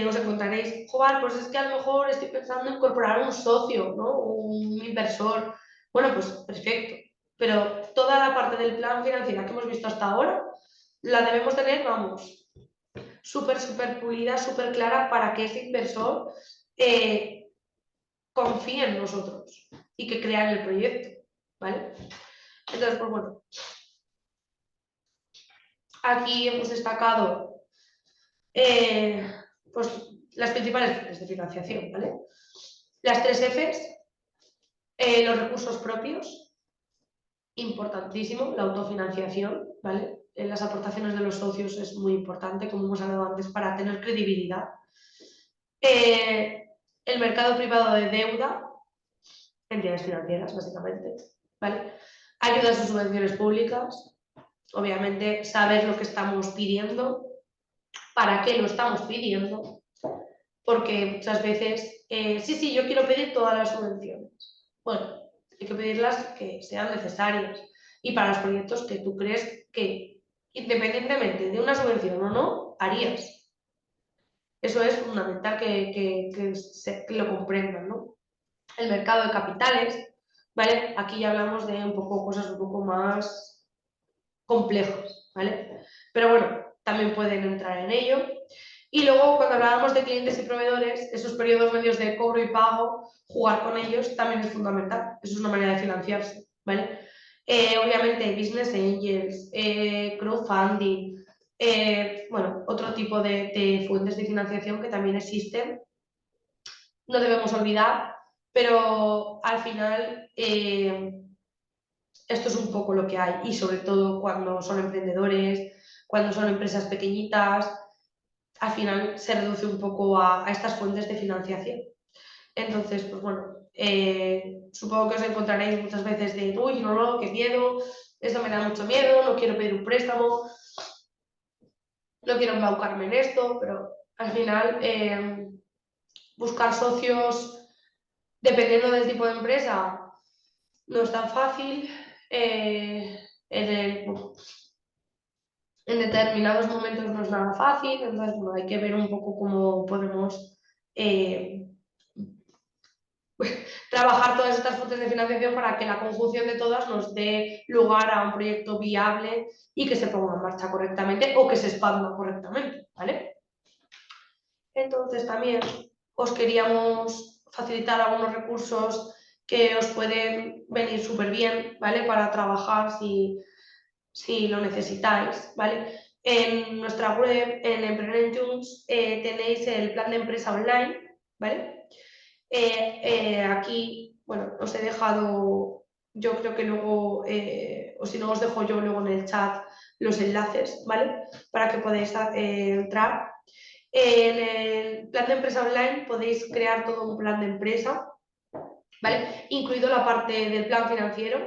os encontraréis, joder, pues es que a lo mejor estoy pensando en incorporar un socio, ¿no? Un inversor. Bueno, pues perfecto, pero toda la parte del plan financiero que hemos visto hasta ahora la debemos tener, vamos, súper pulida, súper clara para que ese inversor confíe en nosotros y que crea en el proyecto, ¿vale? Entonces, pues bueno, aquí hemos destacado pues, las principales fuentes de financiación, ¿vale? Las 3 Fs, los recursos propios, importantísimo, la autofinanciación, ¿vale? Las aportaciones de los socios es muy importante, como hemos hablado antes, para tener credibilidad. El mercado privado de deuda, entidades financieras, básicamente, ¿vale? Ayudas o subvenciones públicas, obviamente saber lo que estamos pidiendo, para qué lo estamos pidiendo, porque muchas veces, sí, yo quiero pedir todas las subvenciones. Bueno, hay que pedirlas que sean necesarias y para los proyectos que tú crees que, independientemente de una subvención o no, harías. Eso es fundamental que lo comprendan, ¿no? El mercado de capitales, ¿vale? Aquí ya hablamos de un poco cosas un poco más complejas, ¿vale? Pero bueno, también pueden entrar en ello. Y luego, cuando hablábamos de clientes y proveedores, esos periodos medios de cobro y pago, jugar con ellos también es fundamental. Eso es una manera de financiarse, ¿vale? Obviamente, business angels, crowdfunding, bueno, otro tipo de fuentes de financiación que también existen. No debemos olvidar pero al final esto es un poco lo que hay, y sobre todo cuando son emprendedores, cuando son empresas pequeñitas, al final se reduce un poco a estas fuentes de financiación. Entonces, pues bueno, supongo que os encontraréis muchas veces de, uy, no, qué miedo, esto me da mucho miedo, no quiero pedir un préstamo, no quiero embaucarme en esto, pero al final buscar socios, dependiendo del tipo de empresa, no es tan fácil. En determinados momentos no es nada fácil, entonces bueno, hay que ver un poco cómo podemos trabajar todas estas fuentes de financiación para que la conjunción de todas nos dé lugar a un proyecto viable y que se ponga en marcha correctamente o que se expanda correctamente, ¿vale? Entonces también os queríamos facilitar algunos recursos que os pueden venir súper bien, ¿vale? Para trabajar si lo necesitáis, ¿vale? En nuestra web, en Empreneur tenéis el plan de empresa online, ¿vale? Aquí, bueno, os he dejado, yo creo que luego, o si no os dejo yo luego en el chat los enlaces, ¿vale? Para que podáis entrar. En el plan de empresa online podéis crear todo un plan de empresa, ¿vale? Incluido la parte del plan financiero,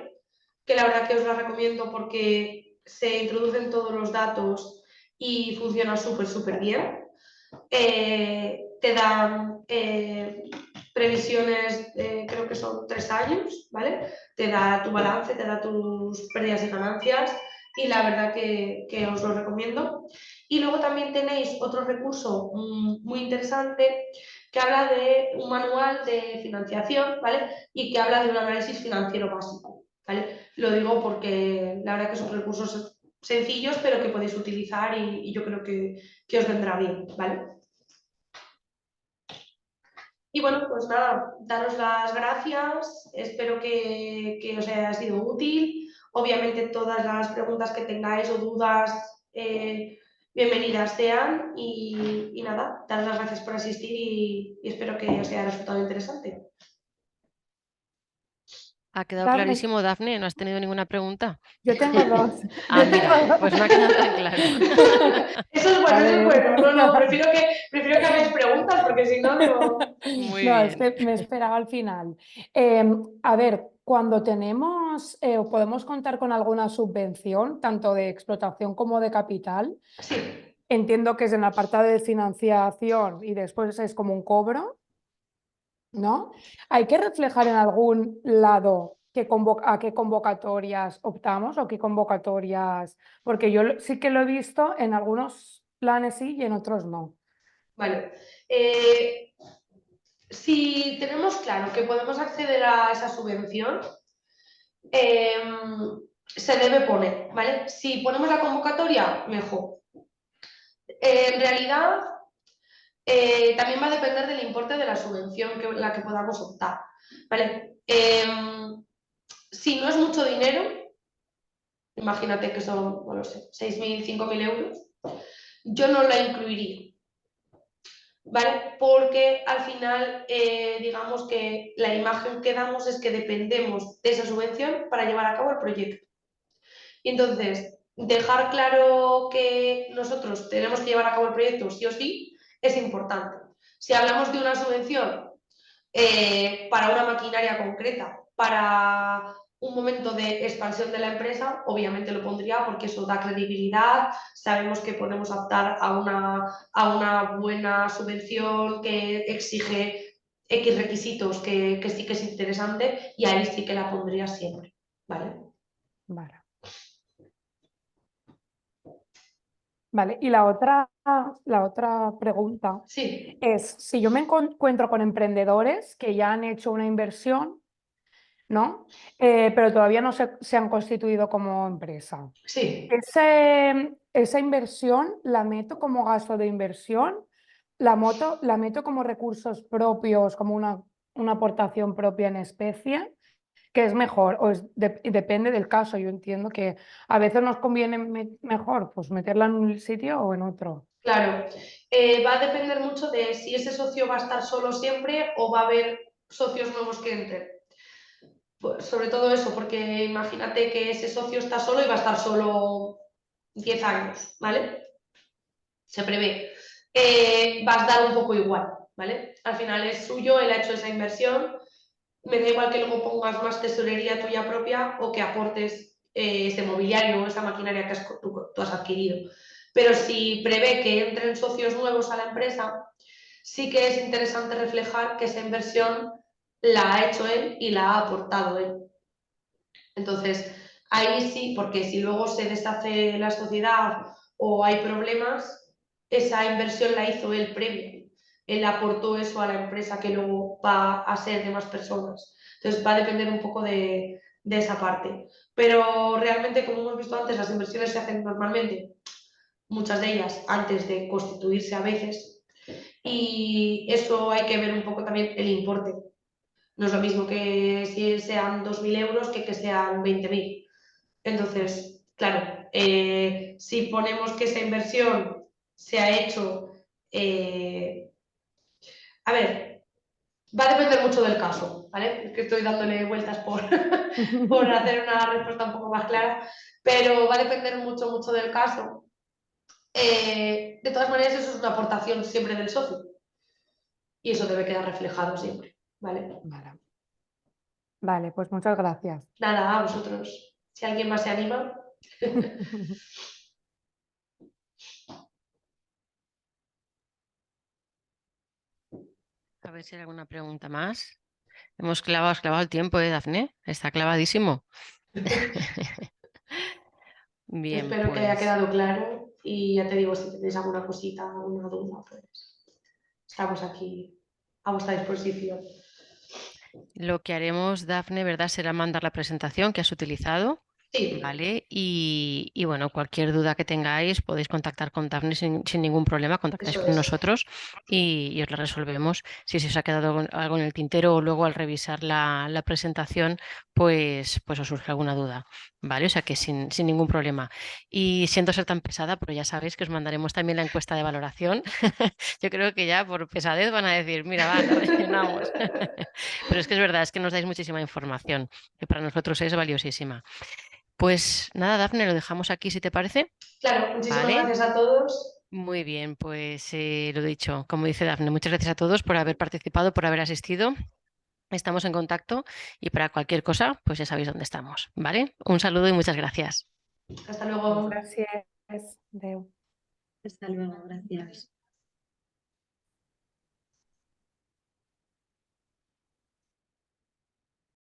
que la verdad que os la recomiendo porque se introducen todos los datos y funciona súper bien. Te dan previsiones, creo que son 3 años, ¿vale? Te da tu balance, te da tus pérdidas y ganancias y la verdad que os lo recomiendo. Y luego también tenéis otro recurso muy interesante que habla de un manual de financiación, ¿vale? Y que habla de un análisis financiero básico, ¿vale? Lo digo porque la verdad que son recursos sencillos pero que podéis utilizar y yo creo que os vendrá bien, ¿vale? Y bueno, pues nada, daros las gracias, espero que os haya sido útil. Obviamente todas las preguntas que tengáis o dudas, bienvenidas sean y nada, daros las gracias por asistir y espero que os haya resultado interesante. Ha quedado Dafne, clarísimo, Dafne, ¿no has tenido ninguna pregunta? yo tengo dos. Ah, Yo tengo mira, dos. pues me ha quedado tan claro. Eso es bueno, A eso es ver. bueno. No, prefiero que hagáis preguntas porque si no, digo... Muy No, es bien. que me esperaba al final. A ver, cuando tenemos o podemos contar con alguna subvención, tanto de explotación como de capital, Sí, entiendo que es en el apartado de financiación y después es como un cobro, ¿no? Hay que reflejar en algún lado a qué convocatorias optamos o qué convocatorias, porque yo sí que lo he visto en algunos planes sí y en otros no. vale. Si tenemos claro que podemos acceder a esa subvención, se debe poner, ¿vale? Si ponemos la convocatoria, mejor. En realidad, también va a depender del importe de la subvención la que podamos optar, ¿vale? Si no es mucho dinero, imagínate que son, no lo sé, 6.000, 5.000 euros, yo no la incluiría, ¿vale? Porque al final, digamos que la imagen que damos es que dependemos de esa subvención para llevar a cabo el proyecto. Y entonces, dejar claro que nosotros tenemos que llevar a cabo el proyecto sí o sí es importante. Si hablamos de una subvención para una maquinaria concreta, para un momento de expansión de la empresa, obviamente lo pondría porque eso da credibilidad, sabemos que podemos optar a una buena subvención que exige X requisitos que sí que es interesante y ahí sí que la pondría siempre, ¿vale? Vale. Vale, y la otra pregunta Sí, es, si yo me encuentro con emprendedores que ya han hecho una inversión, ¿no? Pero todavía no se han constituido como empresa. sí. Esa inversión la meto como gasto de inversión, la meto como recursos propios, como una aportación propia en especie, que es mejor, o depende del caso. Yo entiendo que a veces nos conviene mejor pues meterla en un sitio o en otro. Claro, va a depender mucho de si ese socio va a estar solo siempre o va a haber socios nuevos que entren. Pues sobre todo eso, porque imagínate que ese socio está solo y va a estar solo 10 años, ¿vale? Se prevé. Va a dar un poco igual, ¿vale? Al final es suyo, él ha hecho esa inversión, me da igual que luego pongas más tesorería tuya propia o que aportes ese mobiliario o esa maquinaria que tú has adquirido. Pero si prevé que entren socios nuevos a la empresa, sí que es interesante reflejar que esa inversión la ha hecho él y la ha aportado él. Entonces, ahí sí, porque si luego se deshace la sociedad o hay problemas, esa inversión la hizo él previa. Él aportó eso a la empresa que luego va a ser de más personas. Entonces, va a depender un poco de esa parte. Pero realmente, como hemos visto antes, las inversiones se hacen normalmente, muchas de ellas antes de constituirse a veces, y eso hay que ver un poco también el importe. No es lo mismo que si sean 2.000 euros que sean 20.000. Entonces, claro, si ponemos que esa inversión se ha hecho, a ver, va a depender mucho del caso, ¿vale? Es que estoy dándole vueltas por, por hacer una respuesta un poco más clara, pero va a depender mucho, mucho del caso. De todas maneras, eso es una aportación siempre del socio y eso debe quedar reflejado siempre, ¿vale? Vale. Vale, pues muchas gracias. Nada, a vosotros. Si alguien más se anima. A ver si hay alguna pregunta más. Hemos clavado el tiempo, Dafne. Está clavadísimo. Bien, Espero que haya pues quedado claro y ya te digo, si tenéis alguna cosita, alguna duda, pues estamos aquí a vuestra disposición. lo que haremos, Dafne, ¿verdad? Será mandar la presentación que has utilizado. Sí, ¿Vale? Y bueno, cualquier duda que tengáis podéis contactar con Daphne sin ningún problema, contactáis eso con es. nosotros y os la resolvemos. Si se os ha quedado algo en el tintero o luego al revisar la presentación, pues os surge alguna duda, ¿vale? O sea que sin ningún problema. Y siento ser tan pesada, pero ya sabéis que os mandaremos también la encuesta de valoración. Yo creo que ya por pesadez van a decir, mira, va, la rellenamos. Pero es que es verdad, es que nos dais muchísima información, que para nosotros es valiosísima. Pues nada, Dafne, lo dejamos aquí si te parece. Claro, muchísimas Vale, gracias a todos. muy bien, pues lo dicho, como dice Dafne, muchas gracias a todos por haber participado, por haber asistido. Estamos en contacto y para cualquier cosa, pues ya sabéis dónde estamos, ¿vale? Un saludo y muchas gracias. Hasta luego. Gracias. Adeu. Hasta luego, gracias.